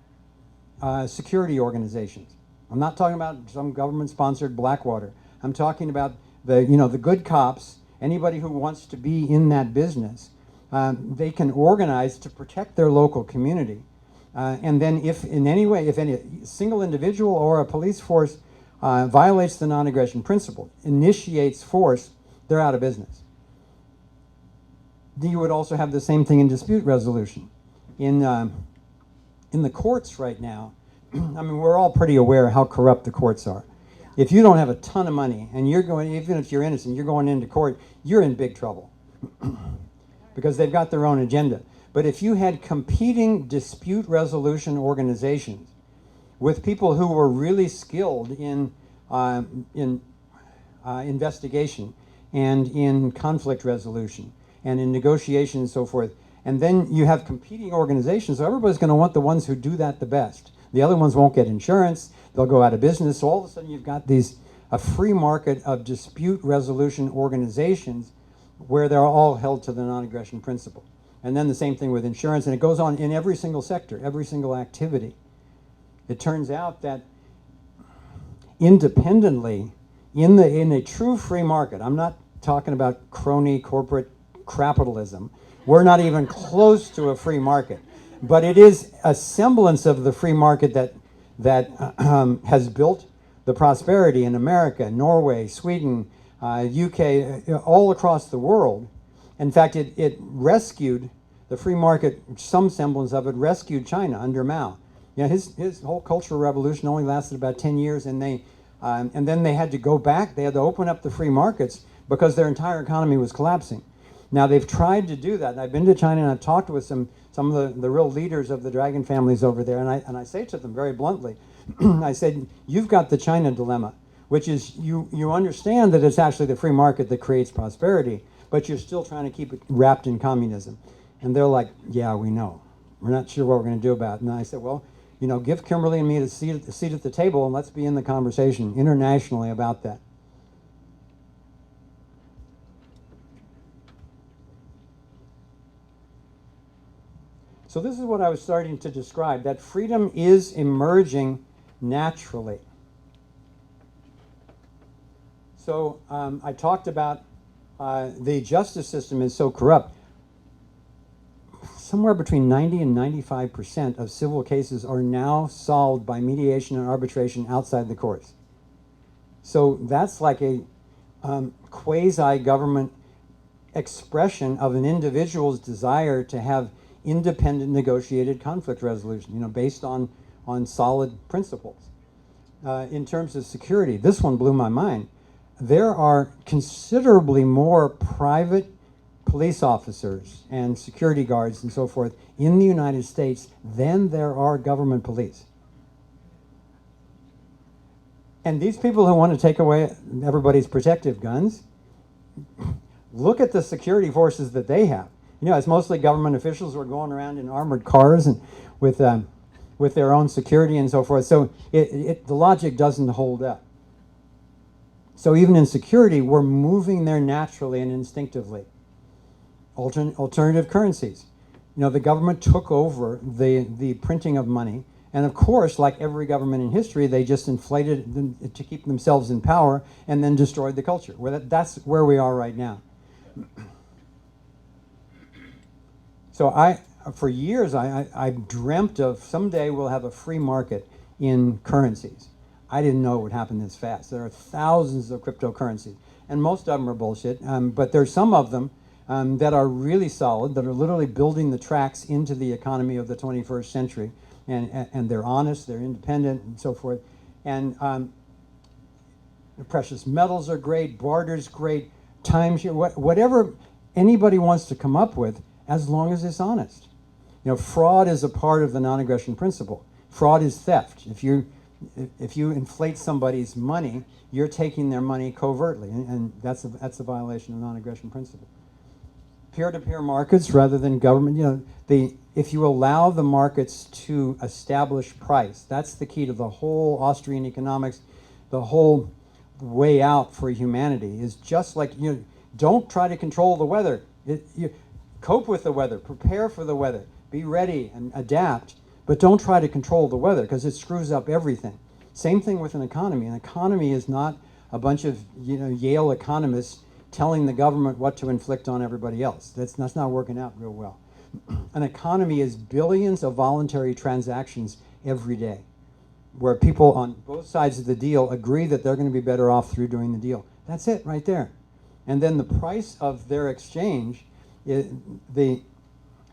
security organizations. I'm not talking about some government-sponsored Blackwater. I'm talking about the good cops, anybody who wants to be in that business. They can organize to protect their local community. And then if in any way, if any single individual or a police force violates the non-aggression principle, initiates force, they're out of business. You would also have the same thing in dispute resolution. In the courts right now, I mean, we're all pretty aware how corrupt the courts are. If you don't have a ton of money and you're going, even if you're innocent, you're going into court, you're in big trouble because they've got their own agenda. But if you had competing dispute resolution organizations with people who were really skilled in investigation and in conflict resolution and in negotiation and so forth, and then you have competing organizations, so everybody's going to want the ones who do that the best. The other ones won't get insurance, they'll go out of business, so all of a sudden you've got a free market of dispute resolution organizations where they're all held to the non-aggression principle. And then the same thing with insurance, and it goes on in every single sector, every single activity. It turns out that independently, in a true free market, I'm not talking about crony corporate capitalism, we're not even close to a free market, but it is a semblance of the free market that has built the prosperity in America, Norway, Sweden, UK, all across the world. In fact, it rescued the free market, some semblance of it rescued China under Mao. You know, his whole Cultural Revolution only lasted about 10 years, and then they had to go back. They had to open up the free markets because their entire economy was collapsing. Now, they've tried to do that, and I've been to China and I've talked with some of the real leaders of the dragon families over there, and I say to them very bluntly, I said, you've got the China dilemma, which is you understand that it's actually the free market that creates prosperity, but you're still trying to keep it wrapped in communism. And they're like, yeah, we know. We're not sure what we're going to do about it. And I said, well, you know, give Kimberly and me a seat at the table, and let's be in the conversation internationally about that. So this is what I was starting to describe, that freedom is emerging naturally. So I talked about the justice system is so corrupt. Somewhere between 90 and 95% of civil cases are now solved by mediation and arbitration outside the courts. So that's like a quasi-government expression of an individual's desire to have independent negotiated conflict resolution, you know, based on solid principles. In terms of security, this one blew my mind. There are considerably more private police officers and security guards and so forth in the United States than there are government police. And these people who want to take away everybody's protective guns, look at the security forces that they have. You know, it's mostly government officials who are going around in armored cars and with their own security and so forth. So the logic doesn't hold up. So even in security, we're moving there naturally and instinctively. Alternative currencies. You know, the government took over the printing of money, and of course, like every government in history, they just inflated them to keep themselves in power and then destroyed the culture. That's where we are right now. So for years, I dreamt of someday we'll have a free market in currencies. I didn't know it would happen this fast. There are thousands of cryptocurrencies, and most of them are bullshit, but there's some of them that are really solid, that are literally building the tracks into the economy of the 21st century, and they're honest, they're independent, and so forth. And the precious metals are great, barter's great, timeshare, whatever anybody wants to come up with, as long as it's honest. You know, fraud is a part of the non-aggression principle. Fraud is theft. If you inflate somebody's money, you're taking their money covertly, and that's a violation of the non-aggression principle. Peer-to-peer markets rather than government. You know, if you allow the markets to establish price, that's the key to the whole Austrian economics. The whole way out for humanity is just like, you know, don't try to control the weather. Cope with the weather, prepare for the weather, be ready and adapt, but don't try to control the weather because it screws up everything. Same thing with an economy. An economy is not a bunch of, you know, Yale economists telling the government what to inflict on everybody else. That's not working out real well. An economy is billions of voluntary transactions every day, where people on both sides of the deal agree that they're going to be better off through doing the deal. That's it right there. And then the price of their exchange, this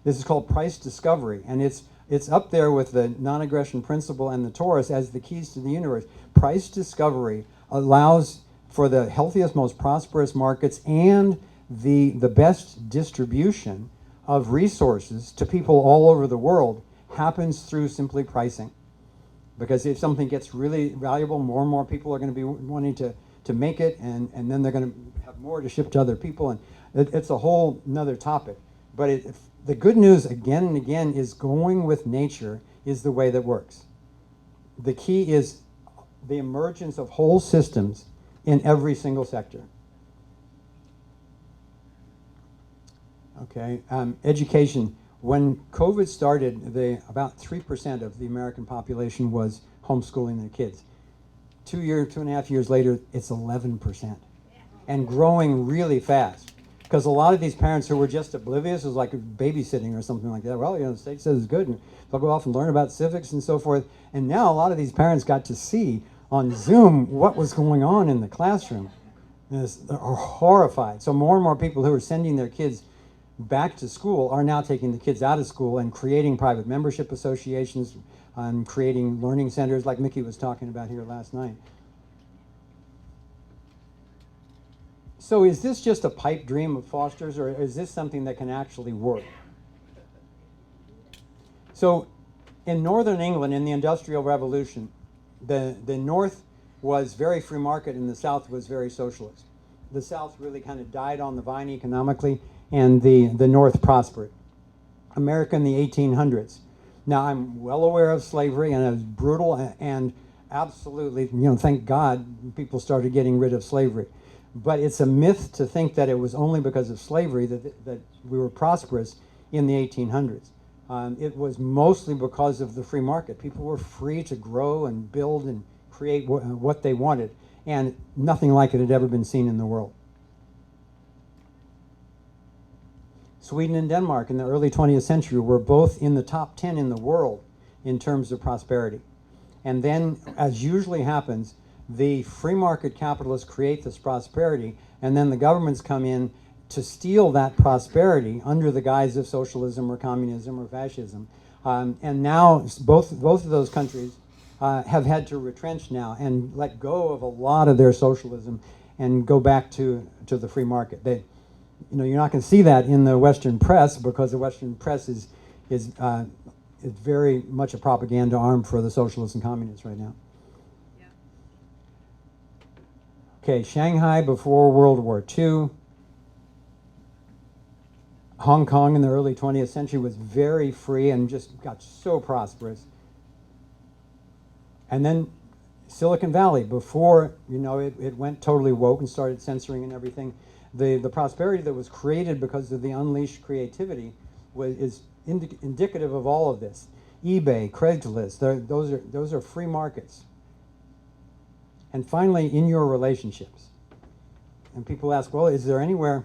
is called price discovery, and it's up there with the non-aggression principle and the torus as the keys to the universe. Price discovery allows for the healthiest, most prosperous markets and the best distribution of resources to people all over the world happens through simply pricing. Because if something gets really valuable, more and more people are going to be wanting to make it, and then they're going to have more to ship to other people, and it's a whole nother topic. But the good news, again and again, is going with nature is the way that works. The key is the emergence of whole systems in every single sector. Okay, education. When COVID started, about 3% of the American population was homeschooling their kids. 2.5 years later, it's 11%, and growing really fast. Because a lot of these parents who were just oblivious, it was like babysitting or something like that. Well, you know, the state says it's good, and they'll go off and learn about civics and so forth. And now a lot of these parents got to see on Zoom what was going on in the classroom. They're horrified. So more and more people who are sending their kids back to school are now taking the kids out of school and creating private membership associations, creating learning centers like Mickey was talking about here last night. So is this just a pipe dream of Foster's, or is this something that can actually work? So in northern England, in the Industrial Revolution, the North was very free market and the South was very socialist. The South really kind of died on the vine economically, and the North prospered. America in the 1800s. Now, I'm well aware of slavery, and it was brutal, and absolutely, you know, thank God people started getting rid of slavery. But it's a myth to think that it was only because of slavery that we were prosperous in the 1800s. It was mostly because of the free market. People were free to grow and build and create what they wanted, and nothing like it had ever been seen in the world. Sweden and Denmark in the early 20th century were both in the top 10 in the world in terms of prosperity. And then, as usually happens, the free market capitalists create this prosperity, and then the governments come in to steal that prosperity under the guise of socialism or communism or fascism. And now both of those countries have had to retrench now and let go of a lot of their socialism and go back to the free market. You know, you're not going to see that in the Western press, because the Western press is very much a propaganda arm for the socialists and communists right now. Yeah. Okay, Shanghai before World War II. Hong Kong in the early 20th century was very free and just got so prosperous. And then Silicon Valley, before, you know, it went totally woke and started censoring and everything. The prosperity that was created because of the unleashed creativity is indicative of all of this. eBay, Craigslist, those are free markets. And finally, in your relationships. And people ask, well, is there anywhere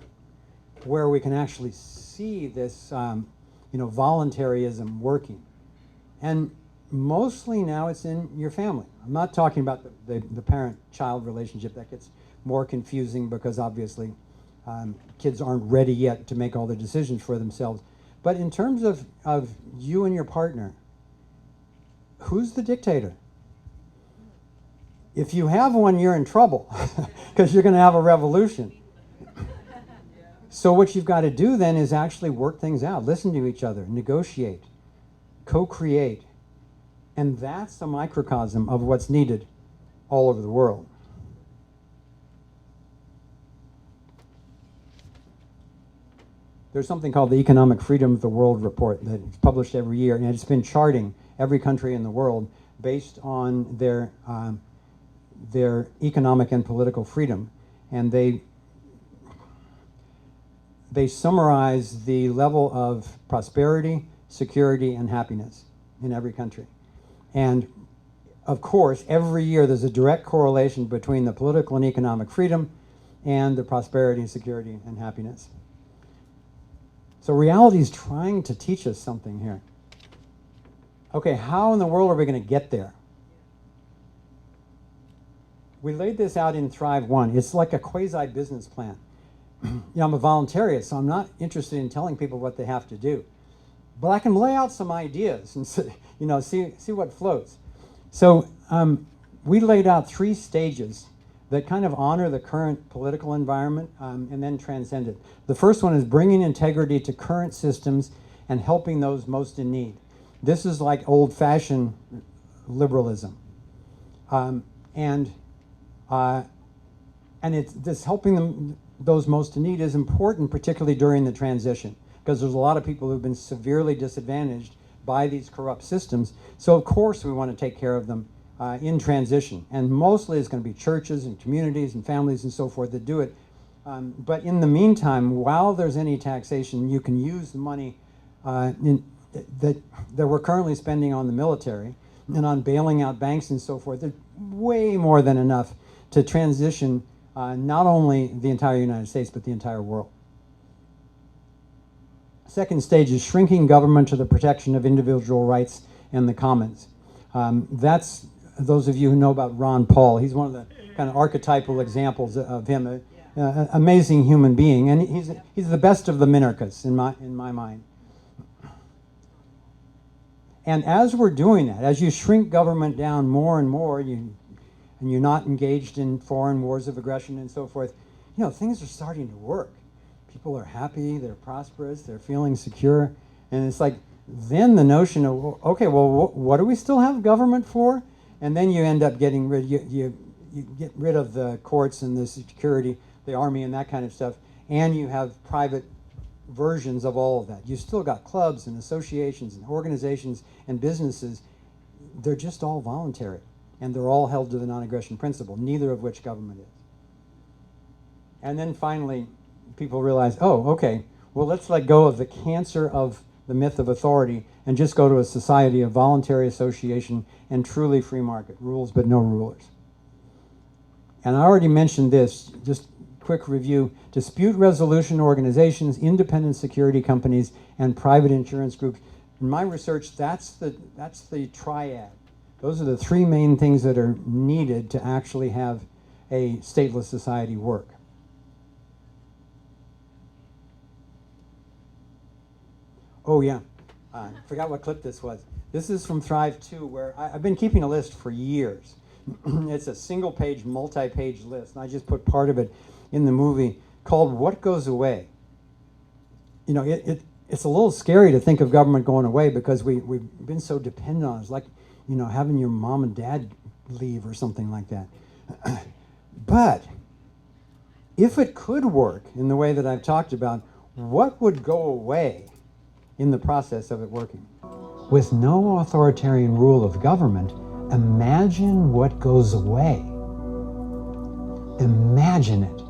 where we can actually see this, you know, voluntarism working? And mostly now it's in your family. I'm not talking about the parent-child relationship. That gets more confusing because obviously kids aren't ready yet to make all the decisions for themselves. But in terms of you and your partner, who's the dictator? If you have one, you're in trouble because you're going to have a revolution. So what you've got to do then is actually work things out, listen to each other, negotiate, co-create. And that's a microcosm of what's needed all over the world. There's something called the Economic Freedom of the World Report that's published every year, and it's been charting every country in the world based on their economic and political freedom. And they summarize the level of prosperity, security, and happiness in every country. And of course, every year there's a direct correlation between the political and economic freedom and the prosperity, security, and happiness. So reality is trying to teach us something here. Okay, how in the world are we going to get there? We laid this out in Thrive 1. It's like a quasi-business plan. You know, I'm a voluntarist, so I'm not interested in telling people what they have to do. But I can lay out some ideas and see what floats. So we laid out 3 stages that kind of honor the current political environment and then transcend it. The first one is bringing integrity to current systems and helping those most in need. This is like old-fashioned liberalism. And it's this helping them, those most in need is important, particularly during the transition, because there's a lot of people who've been severely disadvantaged by these corrupt systems. So of course we want to take care of them in transition. And mostly it's going to be churches and communities and families and so forth that do it. But in the meantime, while there's any taxation, you can use the money that we're currently spending on the military and on bailing out banks and so forth. There's way more than enough to transition not only the entire United States, but the entire world. Second stage is shrinking government to the protection of individual rights and the commons. That's those of you who know about Ron Paul. He's one of the kind of archetypal examples of him, an amazing human being, and he's the best of the minarchists in my mind. And as we're doing that, as you shrink government down more and more, and you're not engaged in foreign wars of aggression and so forth, things are starting to work. People are happy, they're prosperous, they're feeling secure, and it's like then the notion of, okay, well, what do we still have government for? And then you end up getting rid, you get rid of the courts and the security, the army and that kind of stuff, and you have private versions of all of that. You've still got clubs and associations and organizations and businesses. They're just all voluntary, and they're all held to the non-aggression principle, neither of which government is. And then finally, people realize, oh, okay, well, let's let go of the cancer of the myth of authority and just go to a society of voluntary association and truly free market, rules but no rulers. And I already mentioned this, just quick review: dispute resolution organizations, independent security companies, and private insurance groups. In my research, that's the triad. Those are the 3 main things that are needed to actually have a stateless society work. Oh yeah, forgot what clip this was. This is from Thrive 2, where I've been keeping a list for years. It's a single-page, multi-page list, and I just put part of it in the movie called What Goes Away. It's a little scary to think of government going away because we've been so dependent on it. It's like, having your mom and dad leave or something like that. But if it could work in the way that I've talked about, what would go away in the process of it working? With no authoritarian rule of government, imagine what goes away. Imagine it.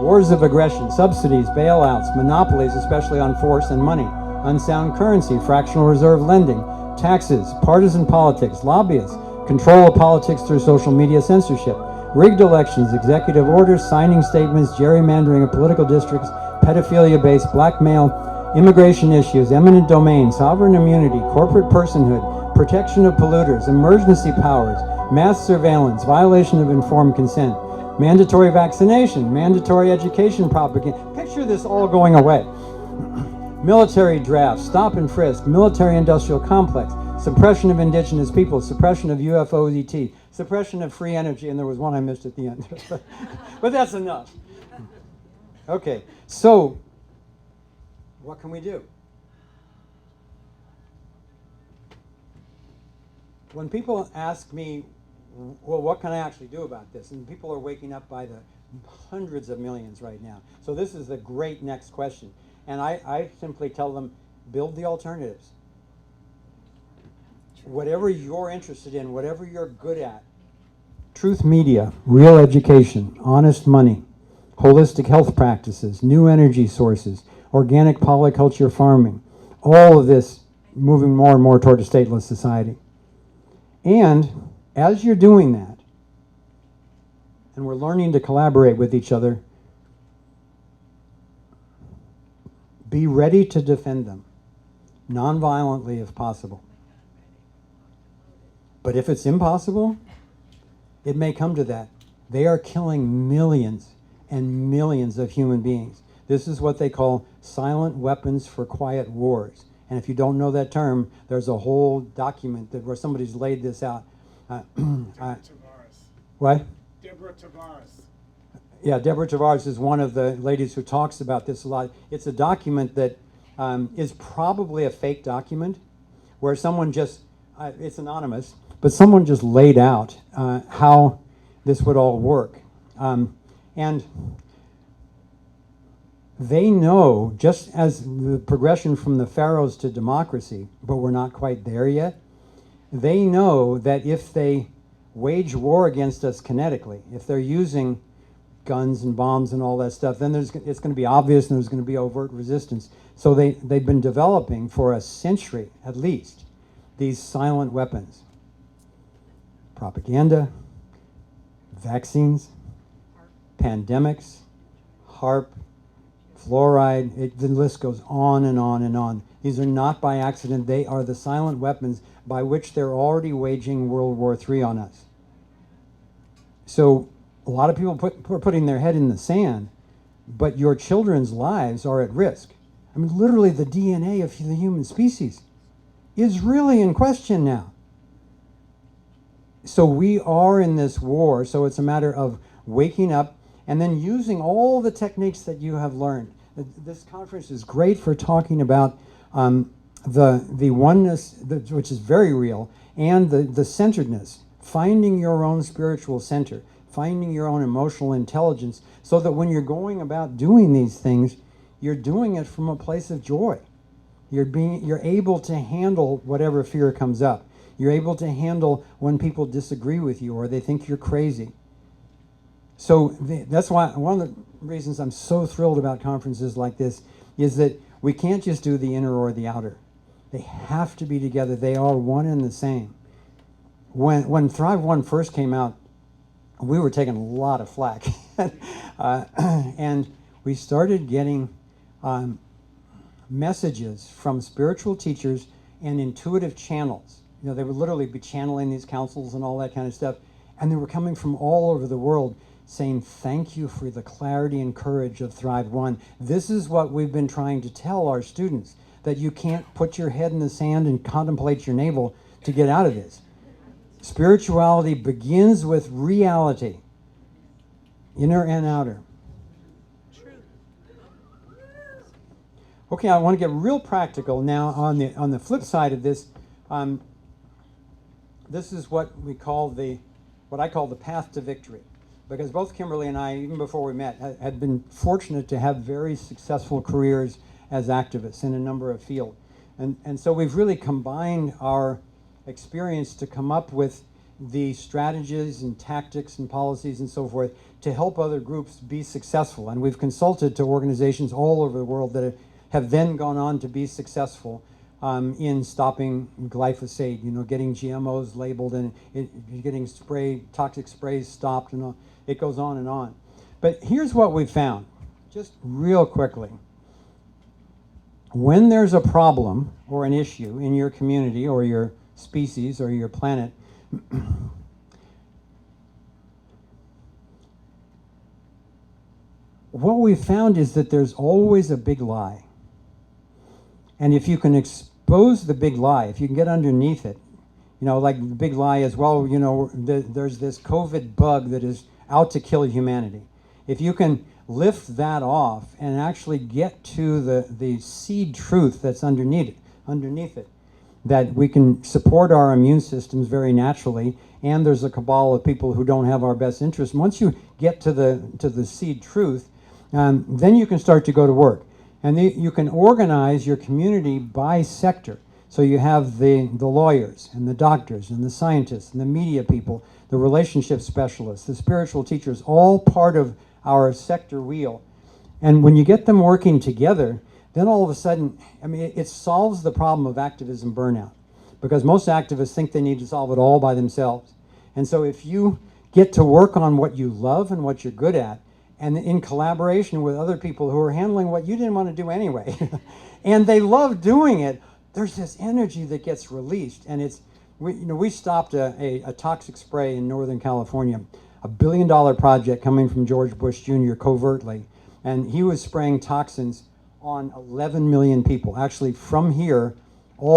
Wars of aggression, subsidies, bailouts, monopolies, especially on force and money, unsound currency, fractional reserve lending, taxes, partisan politics, lobbyists, control of politics through social media censorship, rigged elections, executive orders, signing statements, gerrymandering of political districts, pedophilia-based blackmail, immigration issues, eminent domain, sovereign immunity, corporate personhood, protection of polluters, emergency powers, mass surveillance, violation of informed consent, mandatory vaccination, mandatory education propaganda. Picture this all going away. Military draft, stop and frisk, military-industrial complex, suppression of indigenous peoples, suppression of UFO ET, suppression of free energy, and there was one I missed at the end. But that's enough. Okay, so what can we do? When people ask me, well, what can I actually do about this? And people are waking up by the hundreds of millions right now. So this is the great next question. And I simply tell them, build the alternatives. Whatever you're interested in, whatever you're good at, truth media, real education, honest money, holistic health practices, new energy sources, organic polyculture farming, all of this moving more and more toward a stateless society. And as you're doing that, and we're learning to collaborate with each other, be ready to defend them, non-violently if possible. But if it's impossible, it may come to that. They are killing millions and millions of human beings. This is what they call silent weapons for quiet wars. And if you don't know that term, there's a whole document where somebody's laid this out. What? Deborah Tavares. Yeah, Deborah Tavares is one of the ladies who talks about this a lot. It's a document that is probably a fake document where someone just, it's anonymous, but someone just laid out how this would all work. And they know, just as the progression from the pharaohs to democracy, but we're not quite there yet, they know that if they wage war against us kinetically, if they're using guns and bombs and all that stuff, then it's going to be obvious and there's going to be overt resistance. So they've been developing for a century, at least, these silent weapons. Propaganda, vaccines, pandemics, HARP, fluoride, the list goes on and on and on. These are not by accident. They are the silent weapons by which they're already waging World War III on us. So a lot of people are putting their head in the sand, but your children's lives are at risk. I mean, literally the DNA of the human species is really in question now. So we are in this war, so it's a matter of waking up and then using all the techniques that you have learned. This conference is great for talking about the oneness, which is very real, and the centeredness, finding your own spiritual center, finding your own emotional intelligence, so that when you're going about doing these things, you're doing it from a place of joy. You're able to handle whatever fear comes up. You're able to handle when people disagree with you or they think you're crazy. So that's why one of the reasons I'm so thrilled about conferences like this is that we can't just do the inner or the outer. They have to be together. They are one and the same. When Thrive One first came out, we were taking a lot of flack. And we started getting messages from spiritual teachers and intuitive channels. You know, they would literally be channeling these councils and all that kind of stuff. And they were coming from all over the world saying, thank you for the clarity and courage of Thrive One. This is what we've been trying to tell our students, that you can't put your head in the sand and contemplate your navel to get out of this. Spirituality begins with reality, inner and outer. Okay, I want to get real practical now. On the flip side of this, this is what I call the path to victory, because both Kimberly and I, even before we met, had been fortunate to have very successful careers as activists in a number of fields, and so we've really combined our experience to come up with the strategies and tactics and policies and so forth to help other groups be successful. And we've consulted to organizations all over the world that have then gone on to be successful in stopping glyphosate, getting GMOs labeled and getting toxic sprays stopped, and all. It goes on and on. But here's what we found, just real quickly. When there's a problem or an issue in your community or your species or your planet, what we found is that there's always a big lie. And if you can expose the big lie, if you can get underneath it, like the big lie is, there's this COVID bug that is out to kill humanity. If you can lift that off and actually get to the seed truth that's underneath it, that we can support our immune systems very naturally, and there's a cabal of people who don't have our best interest. Once you get to the seed truth, then you can start to go to work. And you can organize your community by sector. So you have the lawyers and the doctors and the scientists and the media people, the relationship specialists, the spiritual teachers, all part of our sector wheel. And when you get them working together, then all of a sudden, I mean, it solves the problem of activism burnout. Because most activists think they need to solve it all by themselves. And so if you get to work on what you love and what you're good at, and in collaboration with other people who are handling what you didn't want to do anyway, and they love doing it, there's this energy that gets released. And we stopped a toxic spray in Northern California, a $1 billion project coming from George Bush Jr. covertly. And he was spraying toxins on 11 million people. Actually, from here,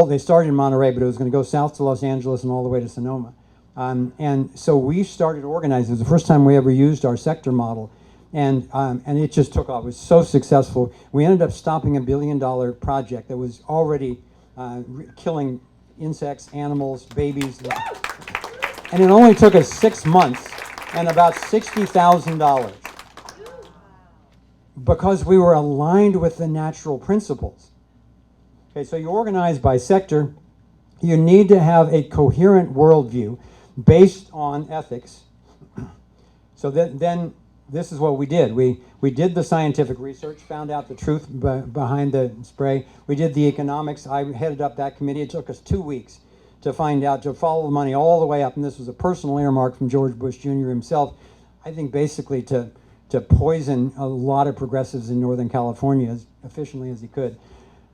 they started in Monterey, but it was going to go south to Los Angeles and all the way to Sonoma. And so we started organizing. It was the first time we ever used our sector model. And it just took off. It was so successful. We ended up stopping a $1 billion project that was already killing insects, animals, babies. And it only took us 6 months and about $60,000 because we were aligned with the natural principles. Okay, so you organize by sector. You need to have a coherent worldview based on ethics. So then this is what we did. We did the scientific research, found out the truth behind the spray. We did the economics. I headed up that committee. It took us 2 weeks to find out, to follow the money all the way up. And this was a personal earmark from George Bush Jr. himself, I think basically to poison a lot of progressives in Northern California as efficiently as he could.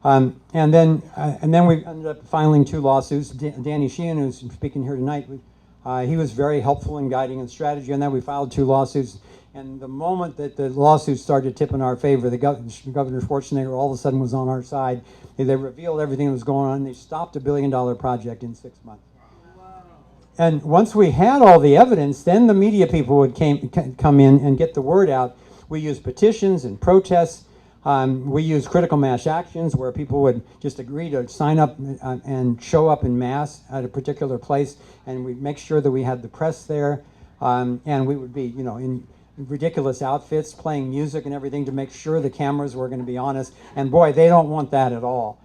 And then we ended up filing 2 lawsuits. Danny Sheehan, who's speaking here tonight, he was very helpful in guiding and strategy. And then we filed 2 lawsuits. And the moment that the lawsuits started to tip in our favor, Governor Schwarzenegger all of a sudden was on our side. They revealed everything that was going on. They stopped a $1 billion project in 6 months. And once we had all the evidence, then the media people would come in and get the word out. We used petitions and protests. We used critical mass actions where people would just agree to sign up and show up in mass at a particular place, and we'd make sure that we had the press there, and we would be, in ridiculous outfits, playing music and everything to make sure the cameras were going to be on us. And boy, they don't want that at all.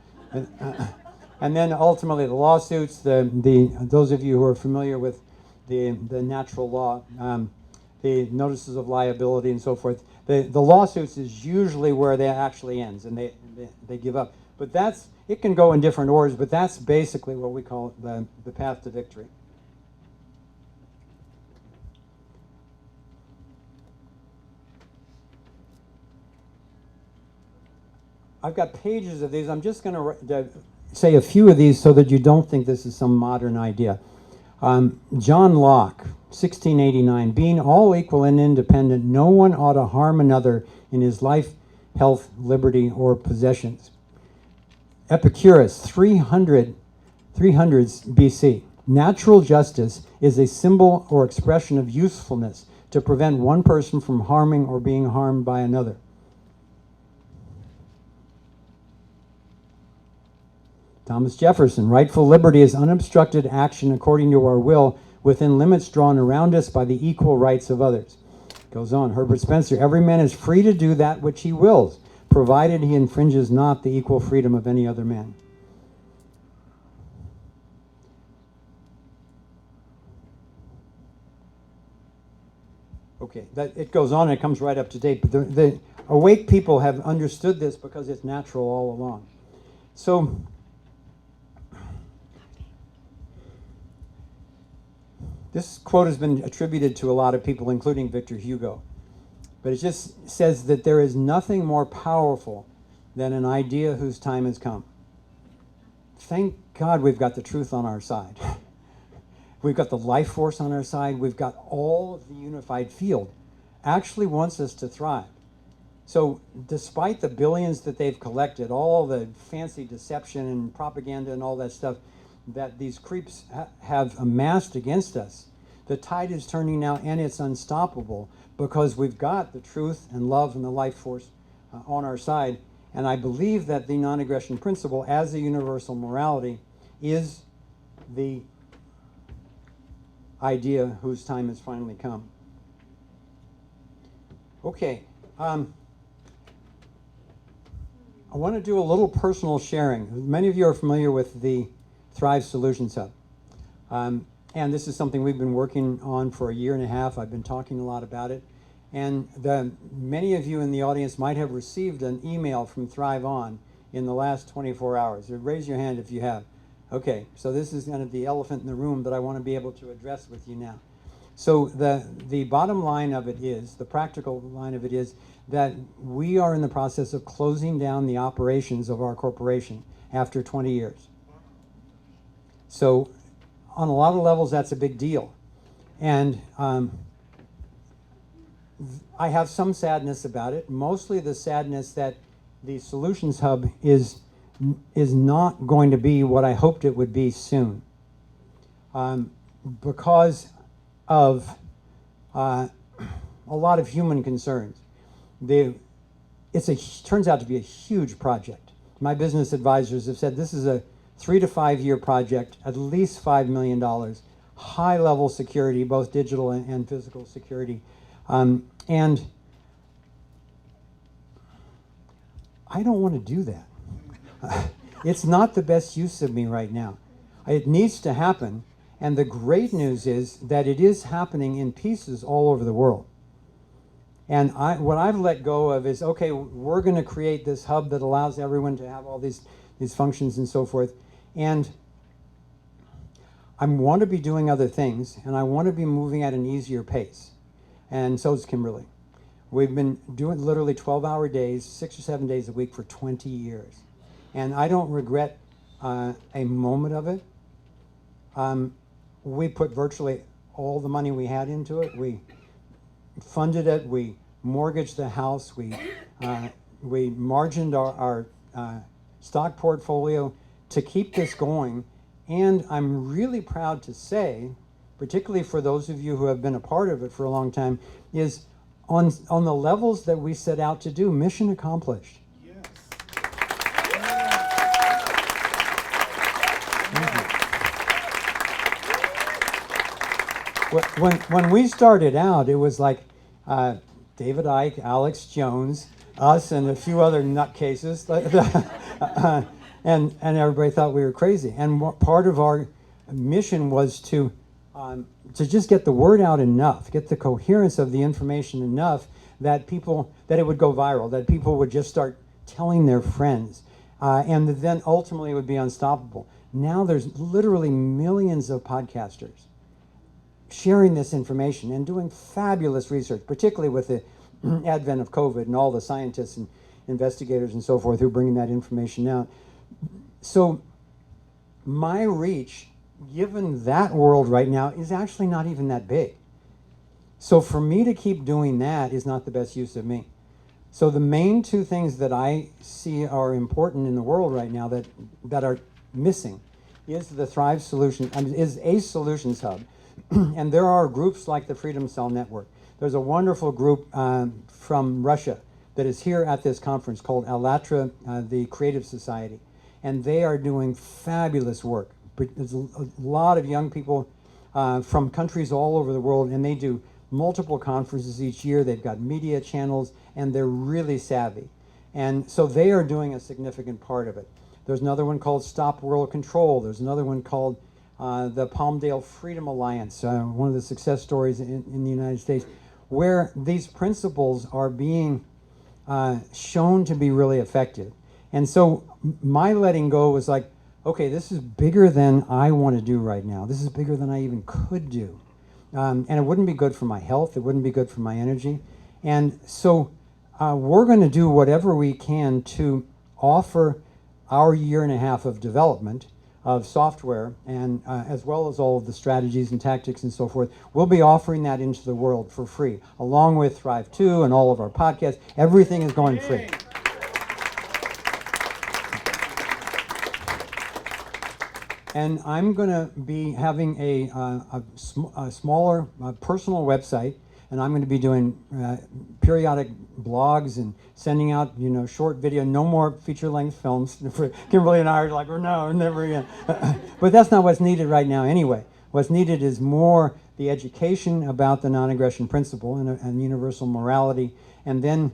And then ultimately the lawsuits, those of you who are familiar with the natural law, the notices of liability and so forth, the lawsuits is usually where that actually ends, and they give up. But it can go in different orders, but that's basically what we call the path to victory. I've got pages of these. I'm just going to say a few of these so that you don't think this is some modern idea. John Locke, 1689, being all equal and independent, no one ought to harm another in his life, health, liberty, or possessions. Epicurus, 300s BC. Natural justice is a symbol or expression of usefulness to prevent one person from harming or being harmed by another. Thomas Jefferson, rightful liberty is unobstructed action according to our will within limits drawn around us by the equal rights of others. Goes on, Herbert Spencer, every man is free to do that which he wills, provided he infringes not the equal freedom of any other man. Okay, it goes on and it comes right up to date, but the awake people have understood this because it's natural all along. So, this quote has been attributed to a lot of people, including Victor Hugo. But it just says that there is nothing more powerful than an idea whose time has come. Thank God we've got the truth on our side. We've got the life force on our side. We've got all of the unified field. Actually wants us to thrive. So despite the billions that they've collected, all the fancy deception and propaganda and all that stuff that these creeps have amassed against us, the tide is turning now, and it's unstoppable because we've got the truth and love and the life force on our side. And I believe that the non-aggression principle as a universal morality is the idea whose time has finally come. Okay. I want to do a little personal sharing. Many of you are familiar with the Thrive Solutions Hub. And this is something we've been working on for a year and a half. I've been talking a lot about it. And many of you in the audience might have received an email from Thrive On in the last 24 hours. Raise your hand if you have. Okay, so this is kind of the elephant in the room that I want to be able to address with you now. So the bottom line of it is, the practical line of it is, that we are in the process of closing down the operations of our corporation after 20 years. So on a lot of levels, that's a big deal. And I have some sadness about it, mostly the sadness that the Solutions Hub is not going to be what I hoped it would be soon. Because of a lot of human concerns. Turns out to be a huge project. My business advisors have said this is a 3 to 5 year project, at least $5 million, high level security, both digital and physical security. And I don't want to do that. It's not the best use of me right now. It needs to happen. And the great news is that it is happening in pieces all over the world. And what I've let go of is, okay, we're going to create this hub that allows everyone to have all these functions and so forth. And I want to be doing other things, and I want to be moving at an easier pace. And so is Kimberly. We've been doing literally 12-hour days, 6 or 7 days a week for 20 years. And I don't regret a moment of it. We put virtually all the money we had into it. We funded it. We mortgaged the house. We margined our stock portfolio to keep this going. And I'm really proud to say, particularly for those of you who have been a part of it for a long time, is on the levels that we set out to do, mission accomplished. Yes. When we started out, it was like David Icke, Alex Jones, us, and a few other nutcases, and everybody thought we were crazy. And part of our mission was to just get the word out enough, get the coherence of the information enough that it would go viral, that people would just start telling their friends, and then ultimately it would be unstoppable. Now there's literally millions of podcasters sharing this information and doing fabulous research, particularly with the advent of COVID and all the scientists and investigators and so forth who are bringing that information out. So my reach, given that world right now, is actually not even that big. So for me to keep doing that is not the best use of me. So the main two things that I see are important in the world right now that are missing is the Thrive Solution, is a Solutions Hub. And there are groups like the Freedom Cell Network. There's a wonderful group from Russia that is here at this conference called Allatra, the Creative Society. And they are doing fabulous work. There's a lot of young people from countries all over the world, and they do multiple conferences each year. They've got media channels, and they're really savvy. And so they are doing a significant part of it. There's another one called Stop World Control. There's another one called the Palmdale Freedom Alliance, one of the success stories in the United States, where these principles are being shown to be really effective. And so my letting go was like, okay, this is bigger than I want to do right now. This is bigger than I even could do. And it wouldn't be good for my health. It wouldn't be good for my energy. And so we're going to do whatever we can to offer our year and a half of development of software, and as well as all of the strategies and tactics and so forth. We'll be offering that into the world for free, along with Thrive 2 and all of our podcasts. Everything is going free. And I'm going to be having a smaller personal website, and I'm going to be doing periodic blogs and sending out, short video. No more feature-length films. For Kimberly and I are like, no, never again. But that's not what's needed right now anyway. What's needed is more the education about the non-aggression principle and universal morality. And then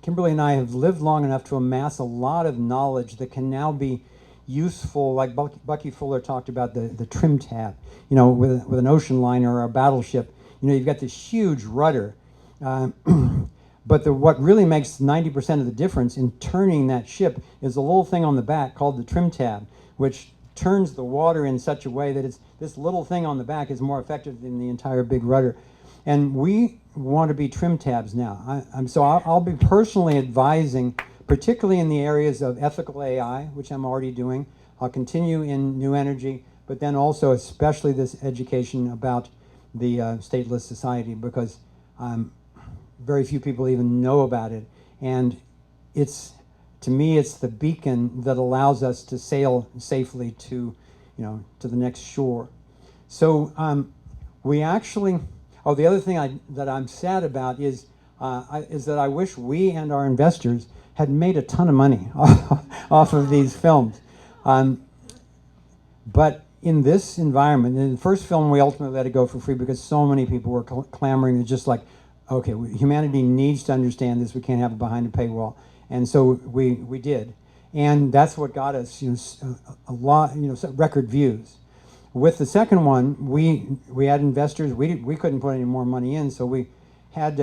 Kimberly and I have lived long enough to amass a lot of knowledge that can now be useful, like Bucky Fuller talked about the trim tab, with an ocean liner or a battleship. You've got this huge rudder. But what really makes 90% of the difference in turning that ship is a little thing on the back called the trim tab, which turns the water in such a way that this little thing on the back is more effective than the entire big rudder. And we want to be trim tabs now. I'll be personally advising, particularly in the areas of ethical AI, which I'm already doing. I'll continue in new energy, but then also especially this education about the stateless society, because very few people even know about it. And to me, it's the beacon that allows us to sail safely to the next shore. So we actually, the other thing that I'm sad about is that I wish we and our investors had made a ton of money off of these films. But in this environment, in the first film, we ultimately let it go for free because so many people were clamoring. It's just like, okay, humanity needs to understand this. We can't have it behind a paywall. And so we did. And that's what got us a lot, record views. With the second one, we had investors. We couldn't put any more money in, so we had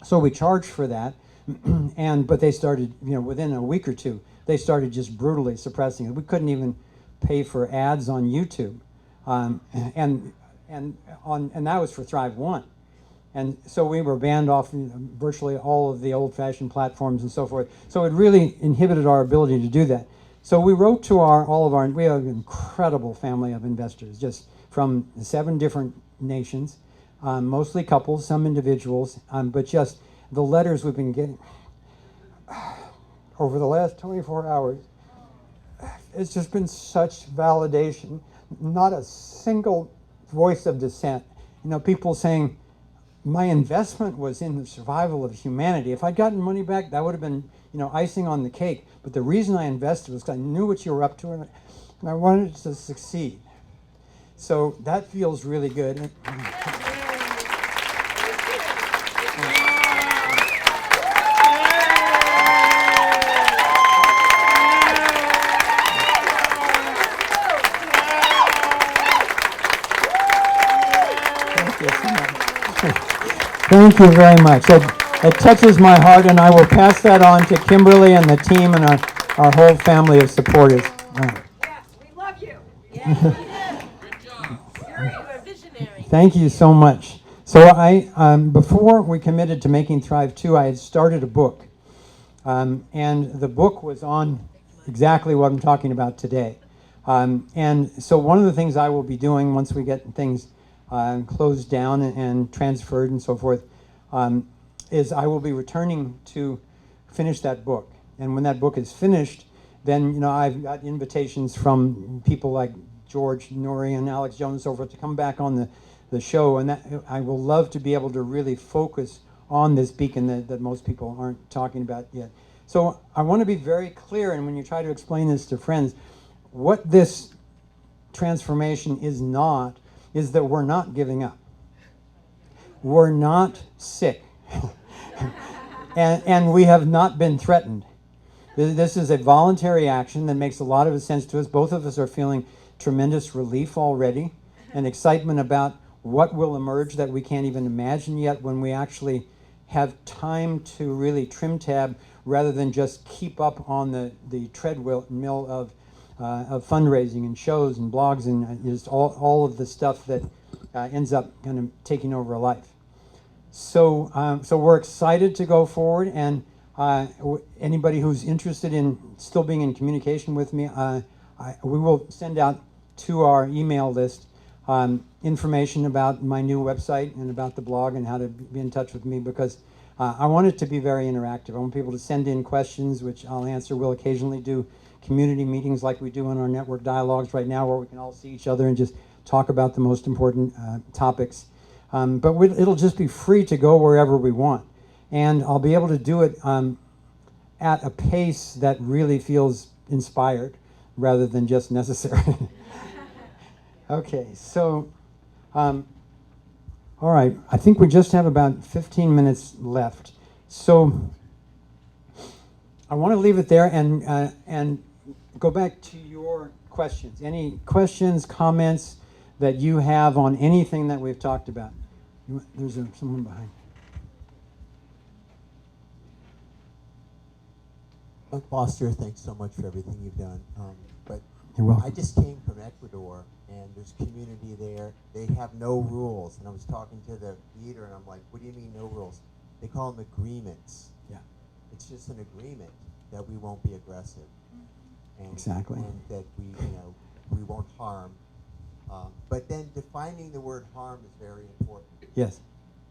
so we charged for that. But they started, within a week or two, they started just brutally suppressing it. We couldn't even pay for ads on YouTube, and that was for Thrive 1. And so we were banned off virtually all of the old-fashioned platforms and so forth. So it really inhibited our ability to do that. So we wrote to we have an incredible family of investors, just from 7 different nations, mostly couples, some individuals, but just the letters we've been getting over the last 24 hours. It's just been such validation, not a single voice of dissent. People saying, my investment was in the survival of humanity. If I'd gotten money back, that would have been, icing on the cake. But the reason I invested was because I knew what you were up to, and I wanted it to succeed. So that feels really good. Thank you very much. It touches my heart, and I will pass that on to Kimberly and the team and our whole family of supporters. Yes, we love you. Yes, we do. Good job. You're a visionary. Thank you so much. So before we committed to making Thrive 2, I had started a book. And the book was on exactly what I'm talking about today. And so one of the things I will be doing once we get things closed down and transferred and so forth, is I will be returning to finish that book. And when that book is finished, then I've got invitations from people like George Norrie and Alex Jones and so forth to come back on the show, and that I will love to be able to really focus on this beacon that most people aren't talking about yet. So I want to be very clear, and when you try to explain this to friends, what this transformation is not, is that we're not giving up. We're not sick. and we have not been threatened. This is a voluntary action that makes a lot of sense to us. Both of us are feeling tremendous relief already and excitement about what will emerge that we can't even imagine yet when we actually have time to really trim tab rather than just keep up on the treadmill of fundraising and shows and blogs and just all of the stuff that ends up kind of taking over a life. So we're excited to go forward, and anybody who's interested in still being in communication with me, we will send out to our email list information about my new website and about the blog and how to be in touch with me, because I want it to be very interactive. I want people to send in questions, which I'll answer. We'll occasionally do community meetings like we do in our network dialogues right now, where we can all see each other and just talk about the most important topics. But it'll just be free to go wherever we want. And I'll be able to do it at a pace that really feels inspired rather than just necessary. Okay, so, all right, I think we just have about 15 minutes left. So I want to leave it there and go back to your questions. Any questions, comments that you have on anything that we've talked about? There's someone behind. Foster, thanks so much for everything you've done. But You're welcome. I just came from Ecuador, and there's community there. They have no rules. And I was talking to the leader, and I'm like, what do you mean no rules? They call them agreements. Yeah. It's just an agreement that we won't be aggressive. And, Exactly. And that we won't harm. But then defining the word harm is very important. Yes.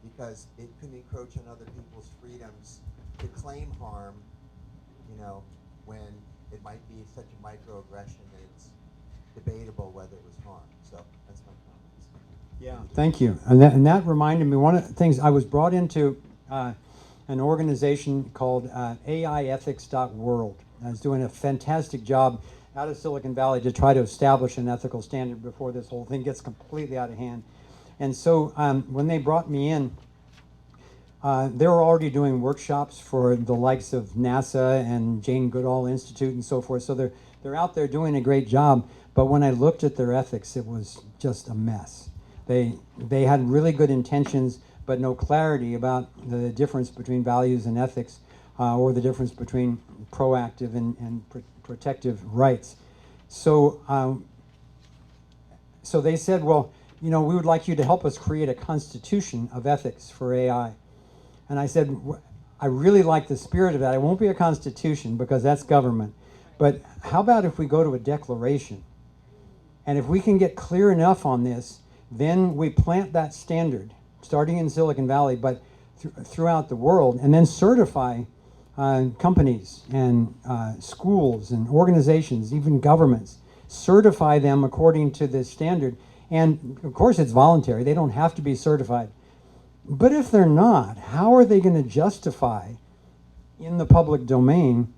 Because it can encroach on other people's freedoms to claim harm, when it might be such a microaggression that it's debatable whether it was harm. So that's my comments. Yeah, thank you. And that reminded me, one of the things, I was brought into an organization called AIethics.world. I was doing a fantastic job out of Silicon Valley to try to establish an ethical standard before this whole thing gets completely out of hand. And so when they brought me in, they were already doing workshops for the likes of NASA and Jane Goodall Institute and so forth. So they're out there doing a great job. But when I looked at their ethics, it was just a mess. They had really good intentions, but no clarity about the difference between values and ethics, or the difference between proactive and protective rights. So, so they said, well, we would like you to help us create a constitution of ethics for AI. And I said, I really like the spirit of that. It won't be a constitution because that's government. But how about if we go to a declaration? And if we can get clear enough on this, then we plant that standard, starting in Silicon Valley, but throughout the world, and then certify companies and schools and organizations, even governments, certify them according to this standard. And of course, it's voluntary. They don't have to be certified. But if they're not, how are they going to justify in the public domain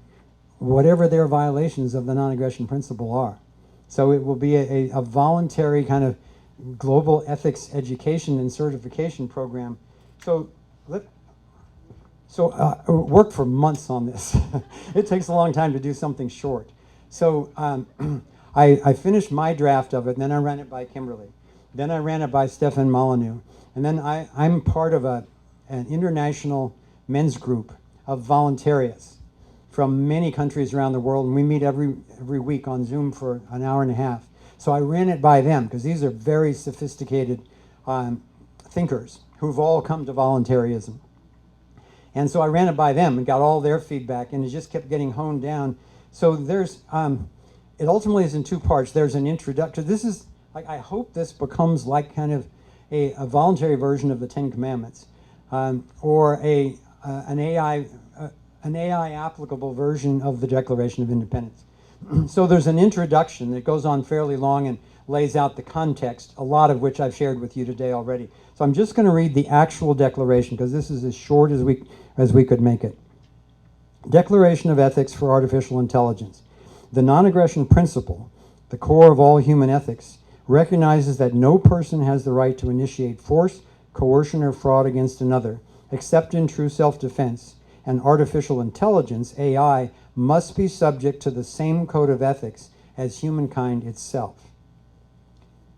whatever their violations of the non-aggression principle are? So it will be a voluntary kind of global ethics education and certification program. So worked for months on this. It takes a long time to do something short. So I finished my draft of it, and then I ran it by Kimberly. Then I ran it by Stefan Molyneux. And then I'm part of an international men's group of voluntarians from many countries around the world, and we meet every week on Zoom for an hour and a half. So I ran it by them, because these are very sophisticated thinkers who've all come to voluntarism. And so I ran it by them and got all their feedback, and it just kept getting honed down. So there's, it ultimately is in two parts. There's an introduction. This is, I hope this becomes like kind of a voluntary version of the Ten Commandments, or an AI applicable version of the Declaration of Independence. So there's an introduction that goes on fairly long and lays out the context, a lot of which I've shared with you today already. So I'm just going to read the actual declaration, because this is as short as we could make it. Declaration of Ethics for Artificial Intelligence. The non-aggression principle, the core of all human ethics, recognizes that no person has the right to initiate force, coercion, or fraud against another, except in true self-defense, and artificial intelligence, AI, must be subject to the same code of ethics as humankind itself.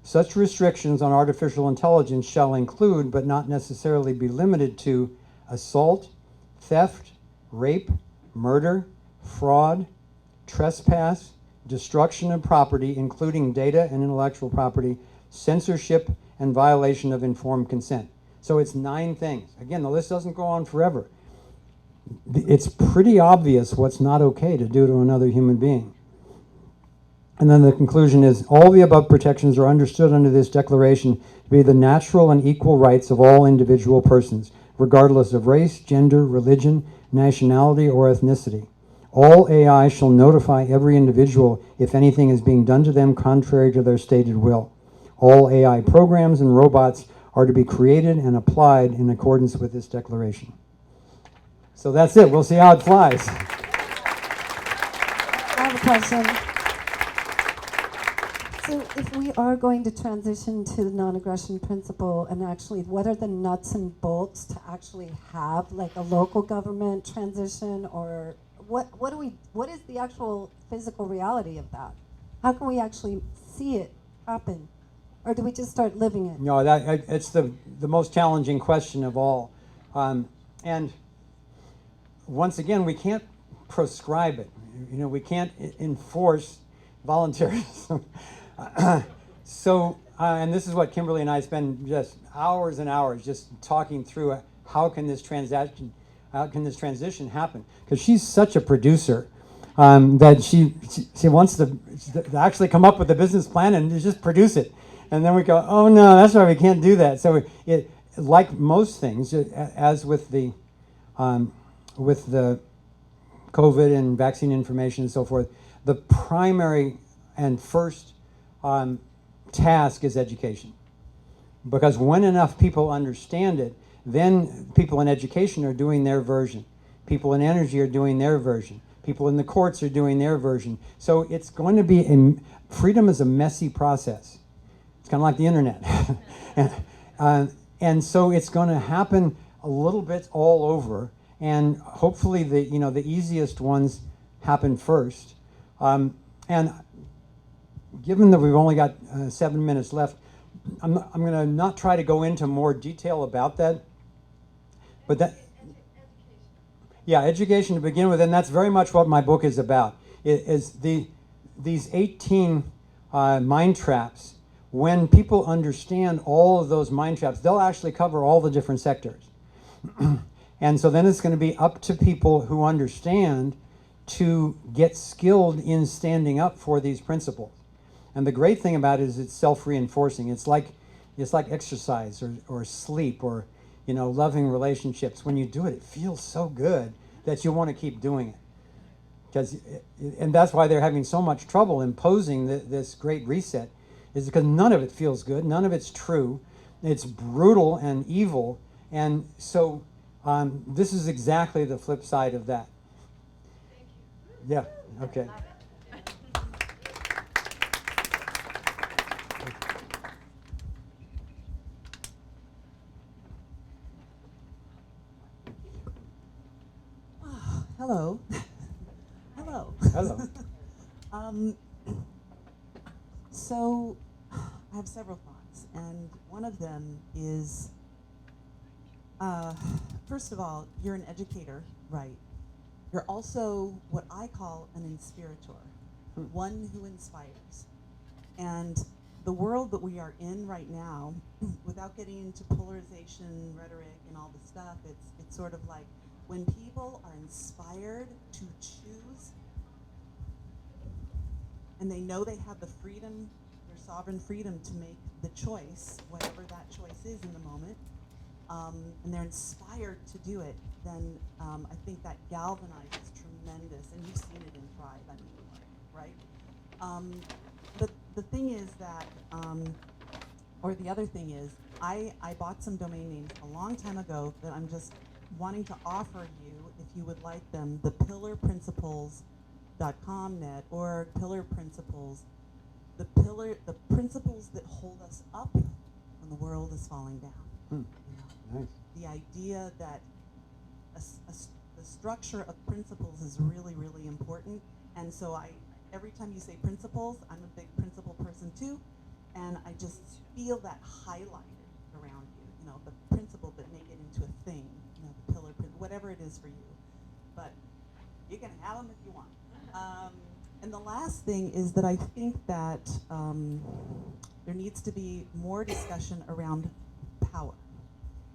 Such restrictions on artificial intelligence shall include, but not necessarily be limited to, assault, theft, rape, murder, fraud, trespass, destruction of property, including data and intellectual property, censorship, and violation of informed consent. So it's 9 things. Again, the list doesn't go on forever. It's pretty obvious what's not okay to do to another human being. And then the conclusion is, all the above protections are understood under this declaration to be the natural and equal rights of all individual persons, regardless of race, gender, religion, nationality, or ethnicity. All AI shall notify every individual if anything is being done to them contrary to their stated will. All AI programs and robots are to be created and applied in accordance with this declaration. So that's it. We'll see how it flies. I have a question. So if we are going to transition to the non-aggression principle, and actually what are the nuts and bolts to actually have like a local government transition, or what is the actual physical reality of that? How can we actually see it happen? Or do we just start living it? No, it's the most challenging question of all. And once again, we can't prescribe it. You know, we can't enforce voluntarism. And this is what Kimberly and I spend just hours and hours just talking through. How can this transition happen? Because she's such a producer that she wants to actually come up with a business plan and just produce it. And then we go, oh no, that's why we can't do that. So it, like most things, as with the COVID and vaccine information and so forth, the primary and first task is education. Because when enough people understand it, then people in education are doing their version. People in energy are doing their version. People in the courts are doing their version. So it's going to be, freedom is a messy process. It's kind of like the internet. And so it's going to happen a little bit all over. And hopefully the easiest ones happen first. And given that we've only got 7 minutes left, I'm going to not try to go into more detail about that. But that, yeah, education to begin with, and that's very much what my book is about. These 18 mind traps. When people understand all of those mind traps, they'll actually cover all the different sectors. And so then it's going to be up to people who understand to get skilled in standing up for these principles. And the great thing about it is it's self-reinforcing. It's like exercise or sleep or loving relationships. When you do it, it feels so good that you want to keep doing it. And that's why they're having so much trouble imposing this great reset, is because none of it feels good, none of it's true. It's brutal and evil. And so this is exactly the flip side of that. Thank you. Yeah, okay. Hello. Hello. Hello. So I have several thoughts, and one of them is, first of all, you're an educator, right? You're also what I call an inspirator, one who inspires. And the world that we are in right now, without getting into polarization, rhetoric, and all the stuff, it's sort of like when people are inspired to choose, and they know they have the freedom, their sovereign freedom to make the choice, whatever that choice is in the moment, and they're inspired to do it, then I think that galvanizes tremendous, and you've seen it in Thrive, I mean, right? But the thing is that, or the other thing is, I bought some domain names a long time ago that I'm just wanting to offer you, if you would like them, the pillarprinciples.com net or pillar principles, the principles that hold us up when the world is falling down. You know? Nice. The idea that the structure of principles is really, really important. And so every time you say principles, I'm a big principle person too, and I just feel that highlighted around you, the principle, but make it into a thing, the pillar, whatever it is for you. But you can have them if you want. And the last thing is that I think that there needs to be more discussion around power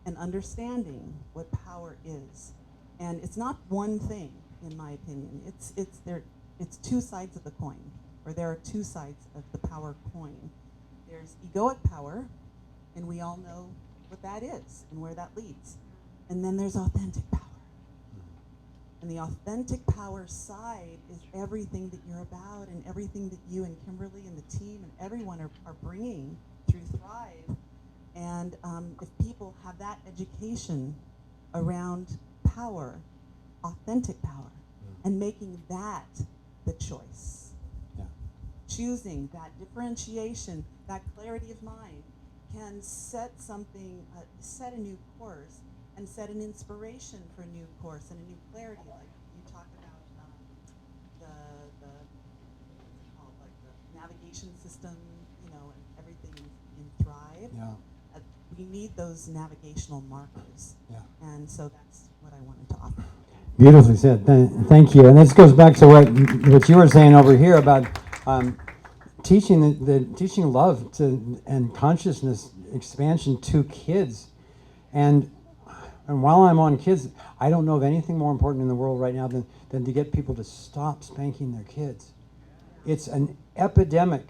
and understanding what power is. And it's not one thing, in my opinion. It's two sides of the coin, or there are two sides of the power coin. There's egoic power, and we all know what that is and where that leads. And then there's authentic power. And the authentic power side is everything that you're about and everything that you and Kimberly and the team and everyone are bringing through Thrive. And if people have that education around power, authentic power, and making that the choice, Yeah. choosing that differentiation, that clarity of mind, can set something, set a new course, and set an inspiration for a new course and a new clarity. Like you talked about what's it called, like the navigation system, you know, and everything in Thrive. Yeah. We need those navigational markers. Yeah. And so that's what I wanted to offer. Beautifully said. Thank you. And this goes back to what you were saying over here about teaching teaching love to and consciousness expansion to kids. And while I'm on kids, I don't know of anything more important in the world right now than to get people to stop spanking their kids. It's an epidemic,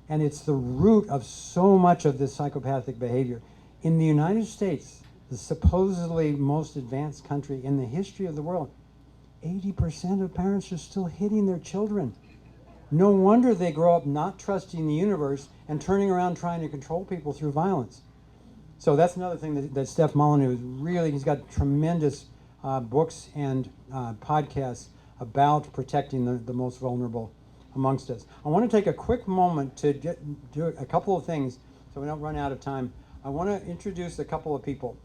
and it's the root of so much of this psychopathic behavior. In the United States, the supposedly most advanced country in the history of the world, 80% of parents are still hitting their children. No wonder they grow up not trusting the universe and turning around trying to control people through violence. So that's another thing that Steph Molyneux is really, he's got tremendous books and podcasts about protecting the most vulnerable amongst us. I want to take a quick moment to do a couple of things so we don't run out of time. I want to introduce a couple of people.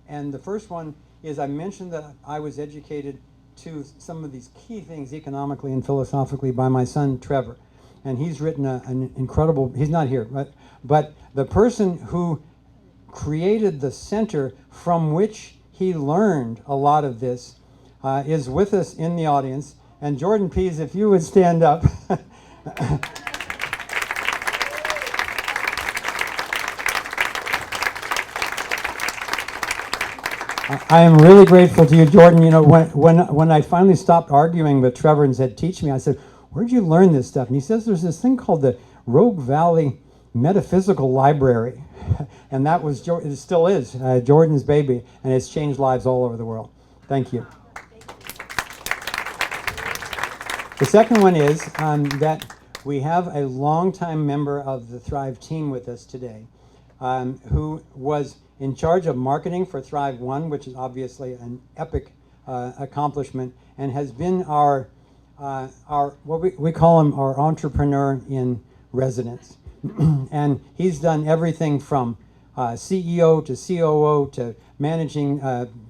And the first one is I mentioned that I was educated to some of these key things economically and philosophically by my son, Trevor. And he's written an incredible, he's not here, but the person who created the center from which he learned a lot of this is with us in the audience. And Jordan Pease, if you would stand up. I am really grateful to you, Jordan. You know, when I finally stopped arguing with Trevor and said, teach me, I said, where'd you learn this stuff? And he says there's this thing called the Rogue Valley Metaphysical Library. And that was, it still is, Jordan's baby, and it's changed lives all over the world. Thank you. The second one is that we have a longtime member of the Thrive team with us today, who was in charge of marketing for Thrive One, which is obviously an epic accomplishment, and has been our what we call him our entrepreneur in residence. And he's done everything from CEO to COO to managing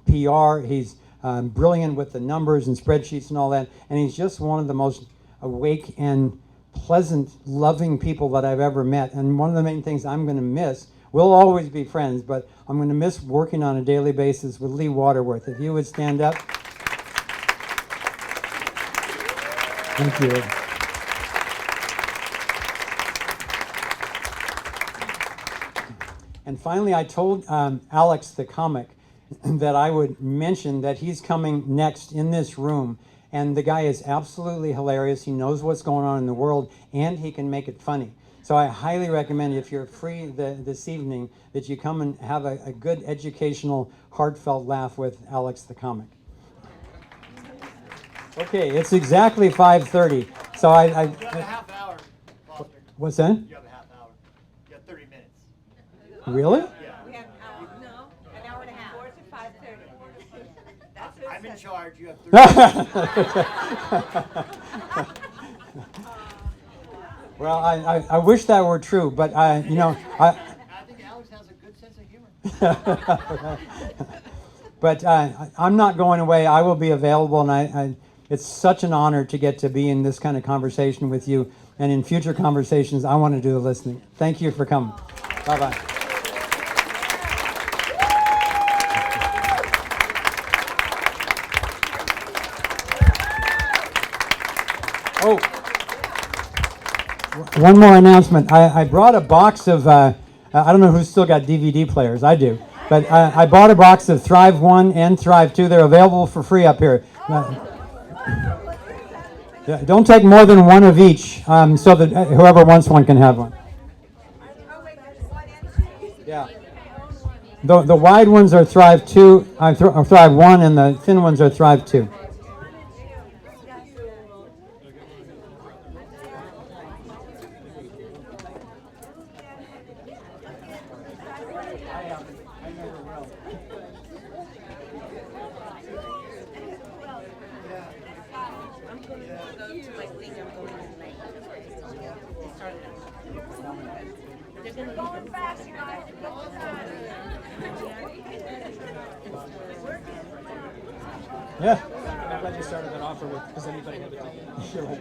PR. He's brilliant with the numbers and spreadsheets and all that, and he's just one of the most awake and pleasant, loving people that I've ever met. And one of the main things I'm going to miss, we'll always be friends, but I'm going to miss working on a daily basis with Lee Waterworth. If you would stand up. Thank you. And finally, I told Alex the comic that I would mention that he's coming next in this room. And the guy is absolutely hilarious. He knows what's going on in the world, and he can make it funny. So I highly recommend, if you're free this evening, that you come and have a good educational, heartfelt laugh with Alex the comic. Okay, it's exactly 5:30. So You have a half hour, Foster. What's that? You have a half hour. You have 30 minutes. Really? Yeah. We have an hour and a half. 4 to 5:30. That's what it I'm in says. charge. You have 30 minutes. Well, I wish that were true, but you know, I think Alex has a good sense of humor. but I'm not going away. I will be available, and it's such an honor to get to be in this kind of conversation with you. And in future conversations, I want to do the listening. Thank you for coming. Bye-bye. Oh, one more announcement. I brought a box of, I don't know who's still got DVD players. I do. But I bought a box of Thrive 1 and Thrive 2. They're available for free up here. Yeah, don't take more than one of each, so that whoever wants one can have one. Yeah. The wide ones are Thrive 2, or Thrive 1, and the thin ones are Thrive 2. Going fast, you guys. Going fast. Yeah. I'm glad you started that offer with, does anybody have a ticket? Sure. Well,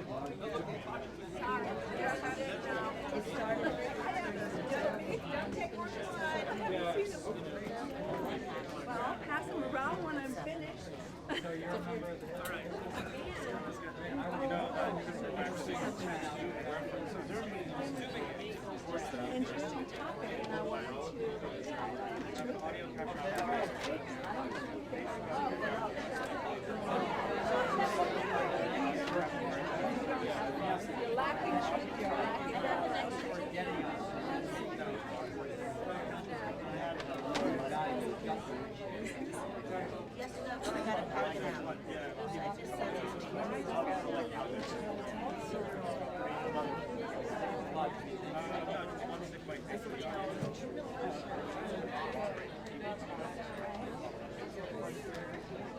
I'll pass them around when I'm finished. Just an interesting topic, and I wanted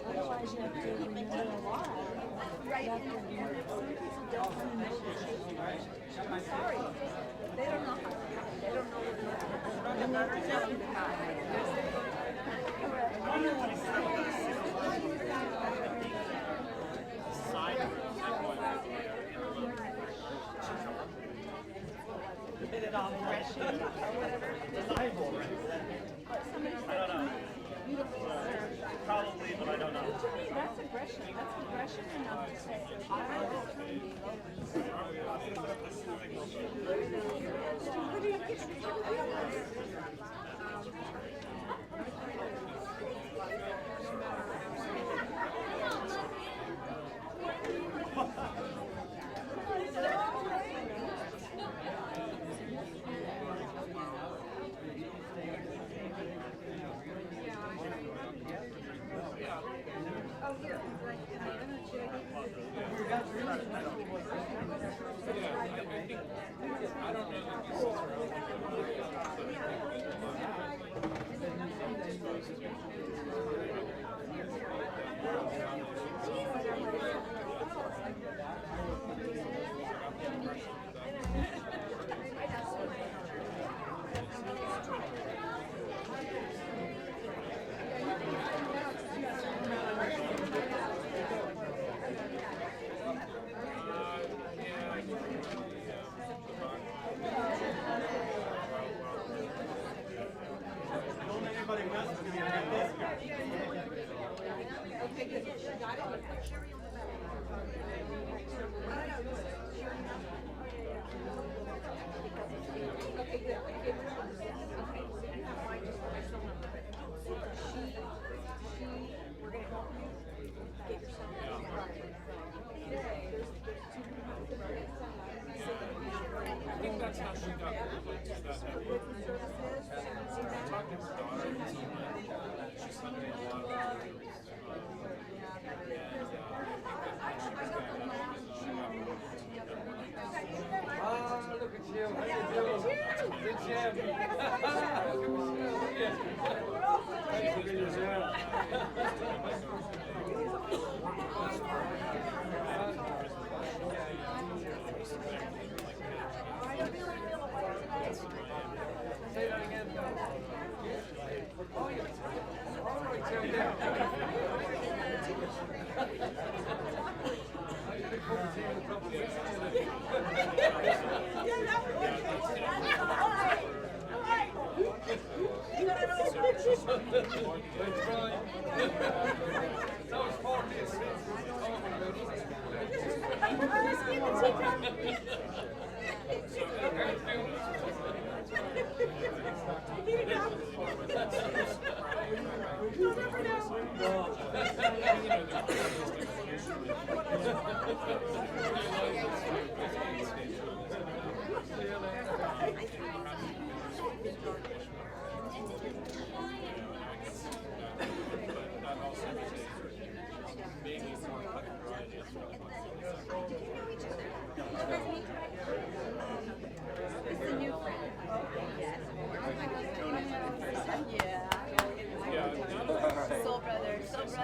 otherwise you have to remember a lot. You have to remember, some people don't remember I'm sorry. They don't know how to count. They don't know what they're doing. Probably, but I don't know. To me, that's aggression. That's aggression enough to say, I will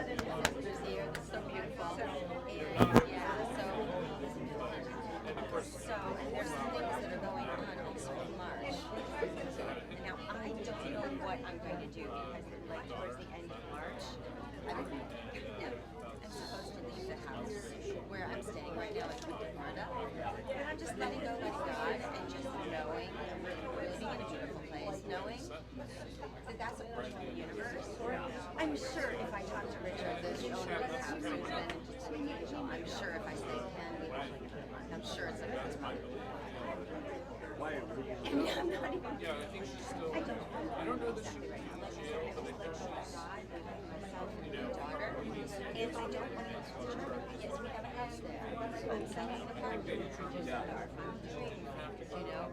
brothers and sisters here. This is so beautiful. And yeah, so and there's some things that are going on also in March. Now I don't know what I'm going to do because like towards the end of March, I'm supposed to leave the house where I'm staying right now in Florida. And I'm just letting go, letting God, and just knowing I'm really being in a beautiful place, knowing that that's a portion of the universe. I'm sure if I talk to Richard, the owner of the house, who's been just an angel, I'm sure if I say, can we have like a month, I'm sure it's like this month. And I'm not even, I don't know exactly right now. Like I said, I was like, oh God, myself and my daughter, and I don't want to church. Yes, we have a house there. I'm selling the apartment. Our family tree, you know.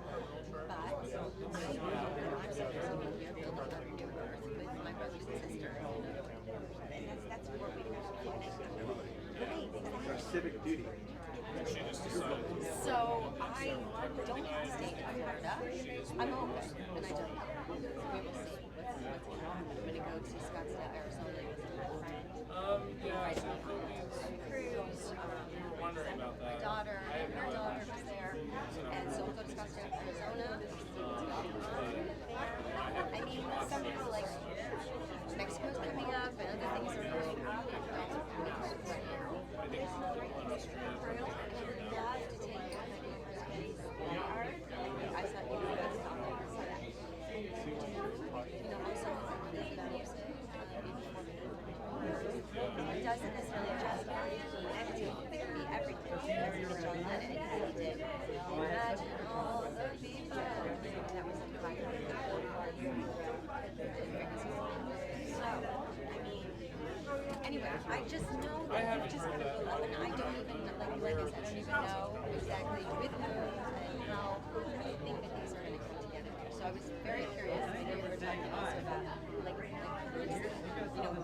But I know that I'm supposed to be here building on a new earth with my brothers and sisters. And that's where we have to connect. Right, exactly. Civic duty. So I don't have to stay in Florida. I'm open, and I don't. We will see what's going on. I'm going to go to Scottsdale, Arizona with my friend. Cruise. My daughter and her daughter was there, and so we'll go to Scottsdale, Arizona. See what's going on there. I mean, some people like Mexico's coming up, and other things are going up. And dogs are coming up right now. There's no right things to do. I would love to take my neighbor's place in art. I thought, you know, that's not my person. And then do, you know, also with the music, it doesn't necessarily just be everything. As John Lennon, he did. Imagine all the people. That was in the So, I mean, anyway, I just know that we've just got to go up, and I don't even, like I said, I don't even know exactly with whom and how I think that things are going to come together. So I was very curious, and you were talking also about, like currency, you know, when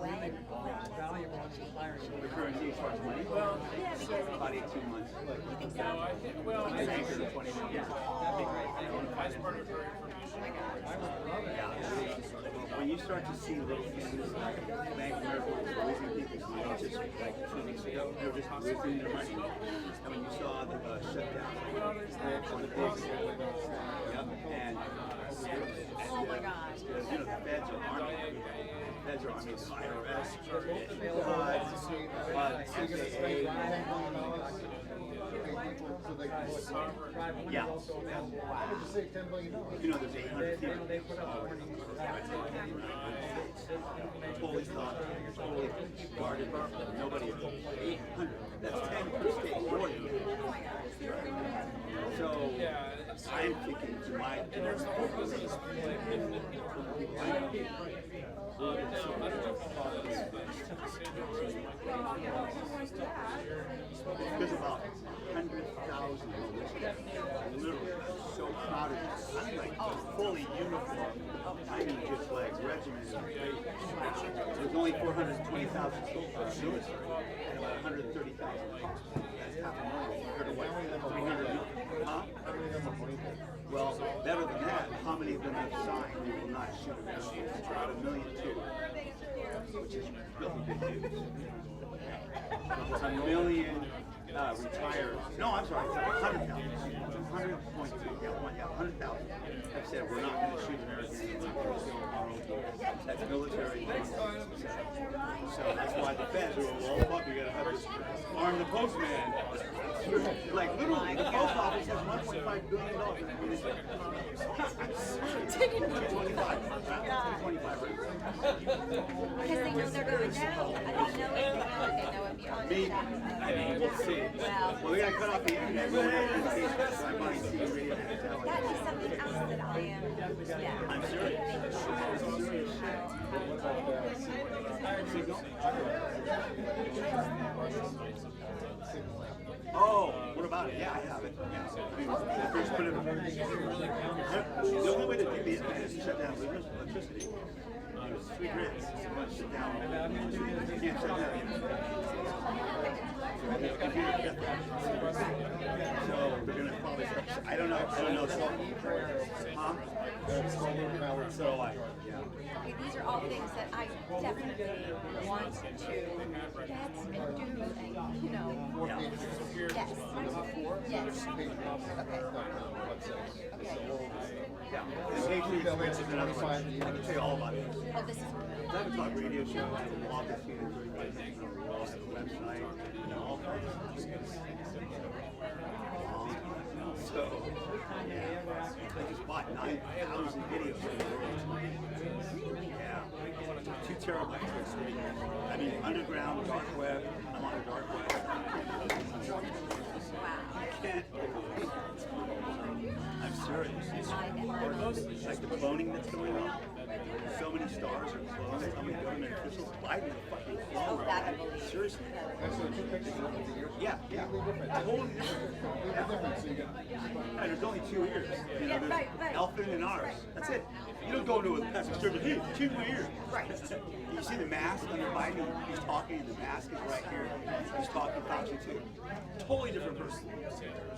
The currency as far as money? Well, yeah, because about 18 months. you think so? Well, I think for 20 years. Yeah. That'd be great. As part of her information. When you start to see little pieces like Bank of America was losing people's money just like 2 weeks ago, they were just losing their money. And when you saw the shutdown on the big, and Oh my gosh. you know, the feds are arming. Feds are arming the IRS, yeah. You know, there's 800 people. Totally thought, totally guarded. Nobody. 800. That's 10 per state. So I'm thinking to my. There's about 100,000 literally so proud of this. I'm like fully uniformed. I mean, just like regimented. There's only 420,000 soldiers and about 130,000 cops. That's half a million compared to what? 300. Huh? Well, better than that, how many of them have signed they will not shoot Americans? About 1 million too, which is really good news. It's 1 million retired. No, I'm sorry, it's 100,000. 100.2. Yeah, 100,000 have said we're not going to shoot Americans. That's military. So that's why the feds are, well, fuck, we gotta have this arm the postman. Like literally, the post office has $1.5 billion. Taking 25. 25. Because they know they're going down. I don't know if they know it beyond Maybe. that. I mean, we'll see. Well, we gotta cut off the internet. So I might see radio. That is something else that I am. Yeah. I'm serious. Oh, what about it? Yeah, I have it. Yeah. First put it the only way to do the internet is to shut down electricity. There's 3 grids. So you want to shut down. You can't shut down the internet. So they're gonna probably. I don't know. So, huh? So do I. Yeah. Okay, these are all things that I definitely want to get and do, and you know. Yeah. Yes. Yes. Okay. Yeah. The Patriot Experience is another one. I can tell you all about it. Oh, this is. I have a talk radio show, I have a blog that's seen in 35 things on the wall, the website, and all kinds of stuff. So, yeah, I just bought 9,000 videos from the world. Yeah. 2 terabytes. I mean, underground, dark web, I'm on the dark web. You can't believe it. I'm serious. It's like the cloning that's going on. So many stars are cloned. How many government officials? Biden fucking cloned. Seriously. Yeah. Totally different. And there's only 2 ears. You know, there's Elfin and ours. That's it. You don't go into a plastic surgeon, hey, 2 more ears. Right. You see the mask under Biden? He's talking, and the mask is right here. He's talking Fauci too. Totally different person.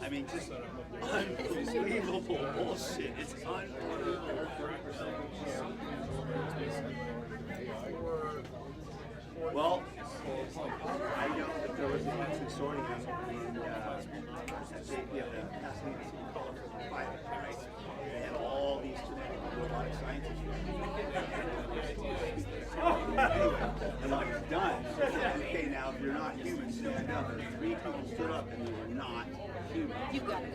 I mean, just unbelievable bullshit. It's unbelievable. Well, I know that there was a consortium in the Pasadena City College of Bio, right? And all these genetic robotic scientists. Anyway, and what it's done, okay, now if you're not human, stand up. And 3 people stood up and they were not human.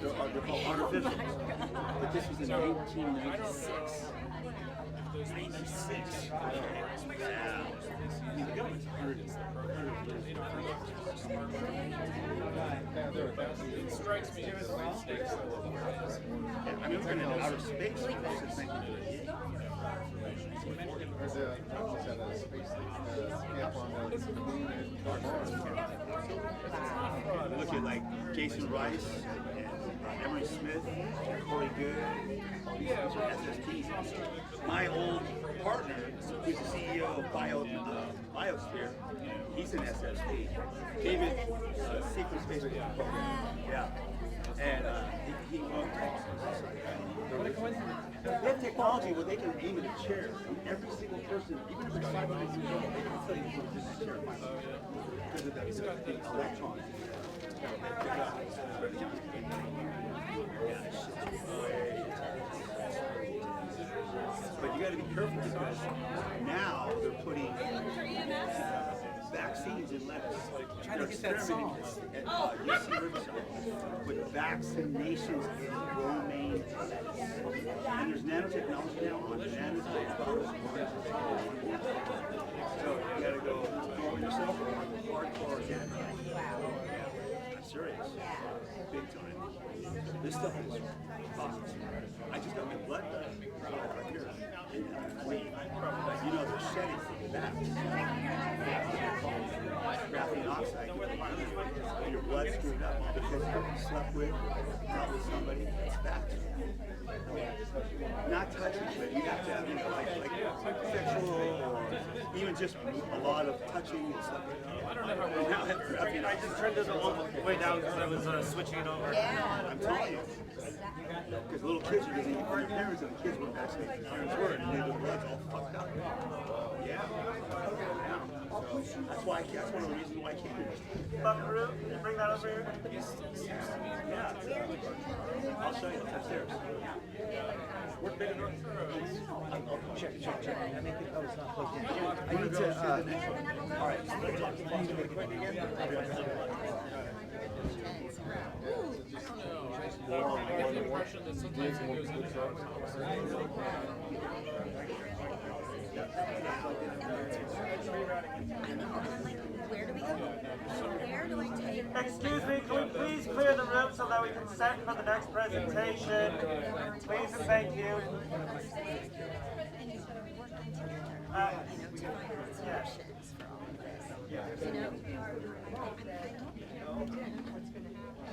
They're called artificial. But this was in 1996. 96. Yeah. I mean, the government's heard it. It strikes me as well. I mean, we've been in outer space since 1938. There's a space camp on Look at like Jason Rice and Emery Smith and Corey Good. All these guys are SSTs. My old partner, who's the CEO of Biosphere, he's an SST. David, Secret Space Program. Yeah. And he won't talk. They have technology where they can aim at a chair. And every single person, even if it's 500 years old, they can tell you who's in that chair. Because of the electrons. But you got to be careful because now they're putting vaccines in lettuce. Trying to get that song. At UC Riverside with vaccinations in romaine lettuce. And there's nanotechnology now on nanotechnology. So you got to go do it yourself or hardcore organic. I'm serious. Big time. This stuff is awesome. I just got my blood done right here. You know, they're shedding that. Graphene oxide. Your blood screwed up all because you slept with, probably somebody that's fat. Not touching, but you have to have, you know, like sexual or even just a lot of touching and stuff. I don't know how I just turned it all the way down because I was switching it over. Yeah. I'm telling you. Because little kids are getting for your parents and the kids weren't vaccinated. Parents were, and their blood's all fucked up. Yeah. So that's why that's one of the reasons why I came here. Buckaroo, bring that over here. Yeah. I'll show you. It's upstairs. Work big enough. Check. I make it. Oh, it's not plugged in. I need to. All right. I need to make it quick again. I get the impression that sometimes it goes into Where do we go? Where do I take? Excuse me, can we please clear the room so that we can set for the next presentation? Please and thank you. Yes.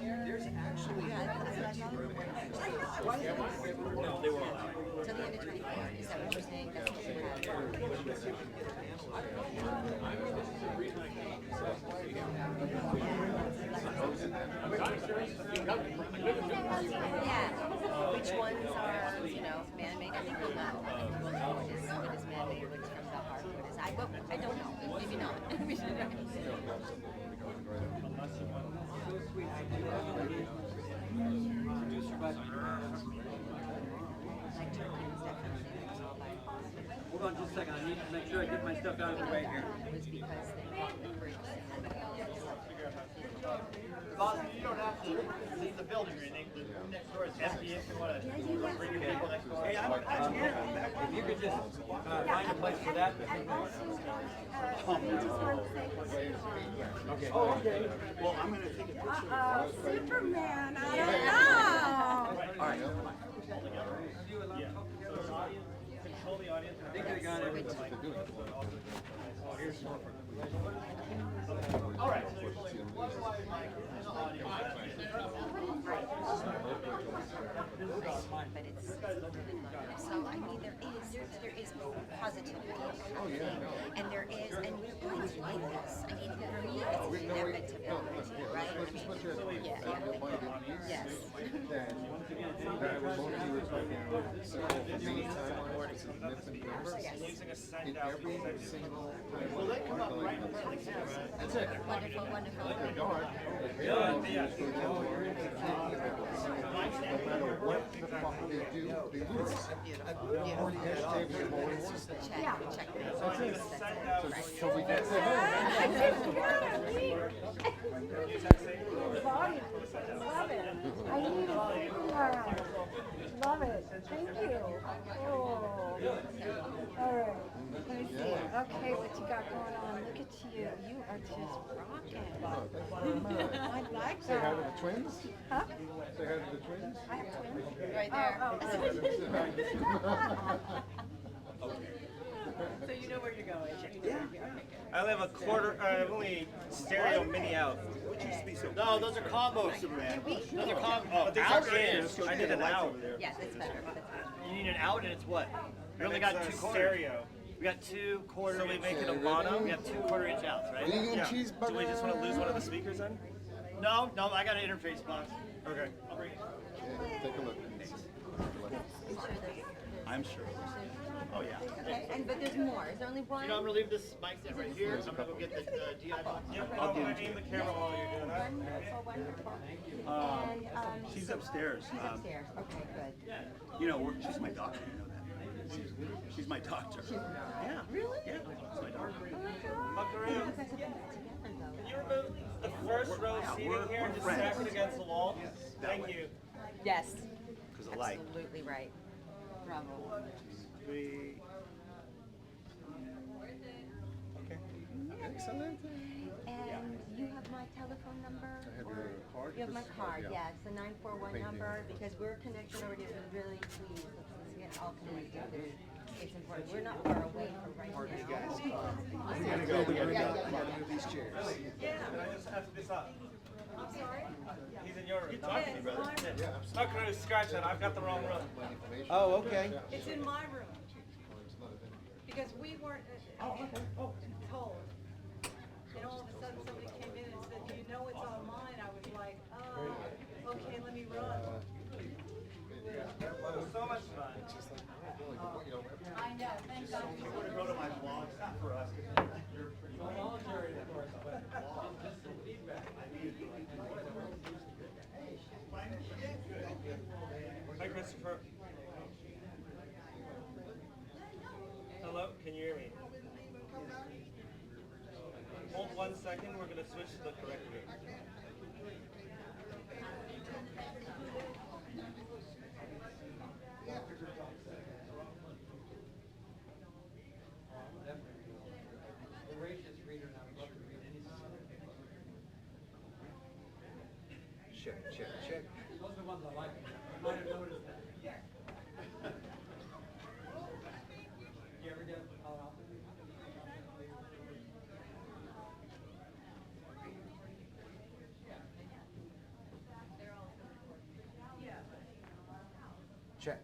There's actually No, they were all out. till the end of 24. Is that what you're saying? That's what you have. language from the Harvard. I don't know. Maybe not. We should Hold on just a second. I need to make sure I get my stuff out of the way here. was because they want the groups. Boss, you don't have to leave the building or anything. The room next door is empty if you want to bring your people next door. Hey, I'm here. If you could just find a place for that. Okay. Oh, okay. Well, I'm going to take a picture. Superman, I don't know. All right. Yeah. So audience, control the audience. I think they got everything. Oh, here's more for all right. So you're pulling one wide mic in the audience. But it's so I mean there is positivity and there is and we're going to like this. I mean for me it's inevitability, right? Yes. Using a sign down. Will they come up right in front of the camera? That's it. Wonderful, wonderful. Yeah. No matter what the fuck they do, they lose. Already hashtag them always. Check. So we get Love it. I need it. Love it. Thank you. Oh. All right. Let me see. Okay, what you got going on? Look at you. You are just rocking. I like Say hi to that. the twins. Huh? Say hi to the twins. I have twins. Right there. So you know where you're going. I only have a quarter. Only stereo mini out. Which used to be so. No, those are combos, Superman. Those are combos. But these are in. I need an out. Yes, it's better. You need an out and it's what? We only got 2 quarters. Stereo. We got 2 quarter So we inch. make it a mono? We have 2 quarter-inch outs, right? Vegan Yeah. cheeseburger. Do we just want to lose one of the speakers then? No, I got an interface box. Okay. I'll bring it. Yeah, take a look. I'm sure. Oh yeah. Okay, but there's more. Is there only one? You know, I'm gonna leave this mic stand right here. I'm gonna go get the DI box. Yep, I'll I'm give going it to to aim the you. camera while you're doing that. And, She's upstairs. She's upstairs. Okay, good. You know, she's my doctor. You know that. She's my doctor. Yeah. Really? Yeah. She's my doctor. Buckaroo. Can you remove the first row seating here and just stack it against the wall? Thank you. Yes. Because of light. Absolutely right. Bravo. 1, 2, 3. Okay. Excellent. And you have my telephone number? I have your card? You have my card, Yeah. yes, the 941 number, because we're connected already. We're really pleased. Let's get all connected. It's important. We're not far away from right now. We gotta go. We gotta move these chairs. Can I just have this up? I'm sorry? He's in your room. Talk to me, brother. Yeah. Buckaroo, scratch that. I've got the wrong room. Oh, okay. It's in my room. Because we weren't told. And all of a sudden somebody came in and said, do you know it's on mine? I was like, okay, let me run. It was so much fun. I know, thank God. I want to go to my blog. It's not for us. You're pretty voluntary, of course. Hi, Christopher. Hello, can you hear me? Hold 1 second. We're going to switch to the correct room. Check. Those are the ones I like. You might have noticed that. You ever get Colorado? Check.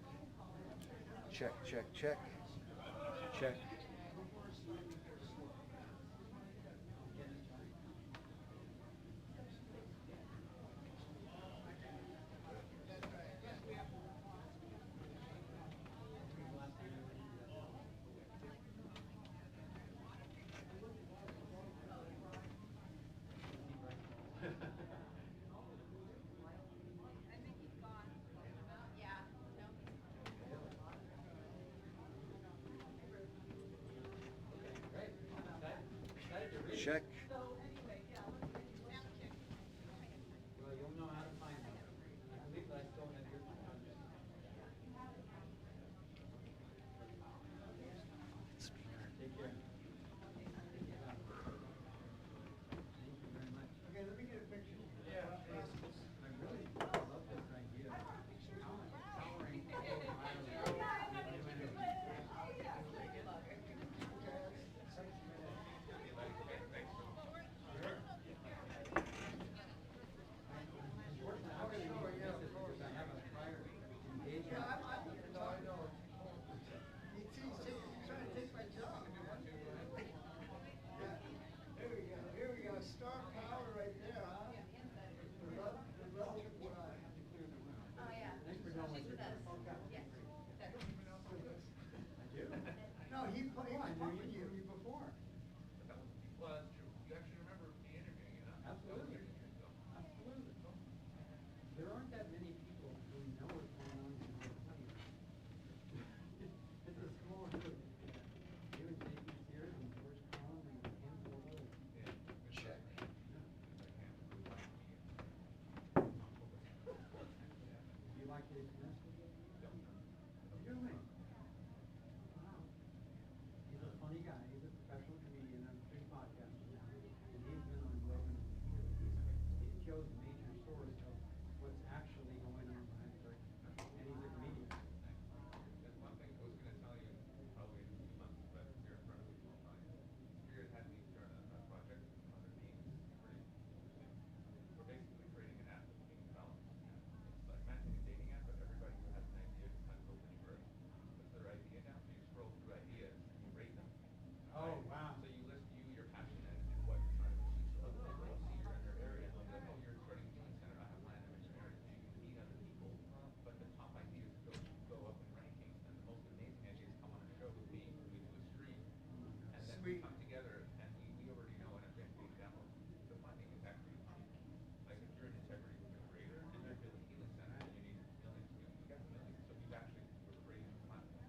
we come together and we already know in a big demo, the funding is actually like if you're in integrity with the creator and you're building a healing center and you need millions, you get the millions. So we've actually we're raising the platform.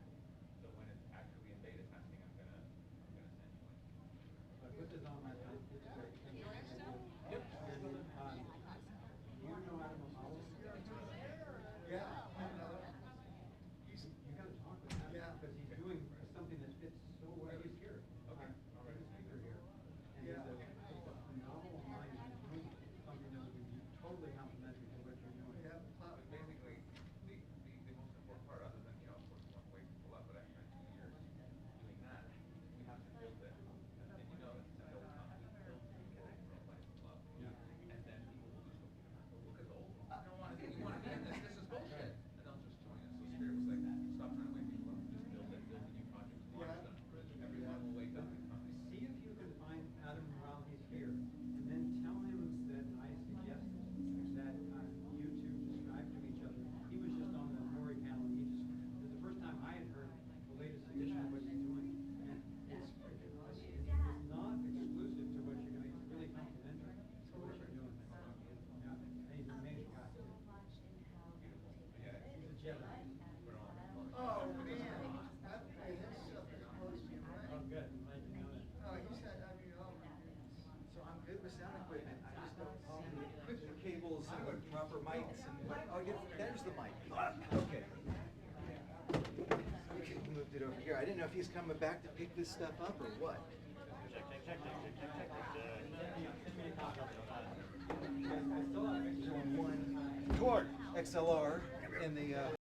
So when it's actually in beta testing, I'm gonna send you one. I put this on my site. Yep. And, you know Adam Apollo? Yeah. You gotta talk with him. Yeah. Because he's doing something that fits so well. He's here. Okay. All right. Speaker here. And he's a phenomenal mind. He's doing something that would be totally complementary to what you're doing. Yeah, But basically, the most important part, other than, you know, of course, we want to wake people up, but I spent 2 years doing that. We have to build it. And you know, it's a build time. We build it, we get it, we're all like, love. Yeah. And then people will just go, look at the old one. I don't want to be, you want to be in this, this is bullshit. And they'll just join us. So Spirit was like, stop trying to wake people up, just build it, build a new project, launch them. Everyone will wake up and come. See if you can find Adam while he's here, and then tell him that I suggested that you two describe to each other. He was just on the Nori panel, and it was the first time I had heard the latest edition of what he's doing. And it's not exclusive to what you're doing, it's really complementary to what you're doing. Yeah, and he's an amazing guy. He's a Jedi. Oh, man. His stuff is supposed to be right. Oh, good, I'm glad you know that. Oh, he said, I mean, oh my goodness. So I'm good with sound equipment, I just don't see the cables and what proper mics and what, oh, there's the mic. Okay. Okay, we moved it over here. I didn't know if he's coming back to pick this stuff up or what. Check. One Cord XLR in the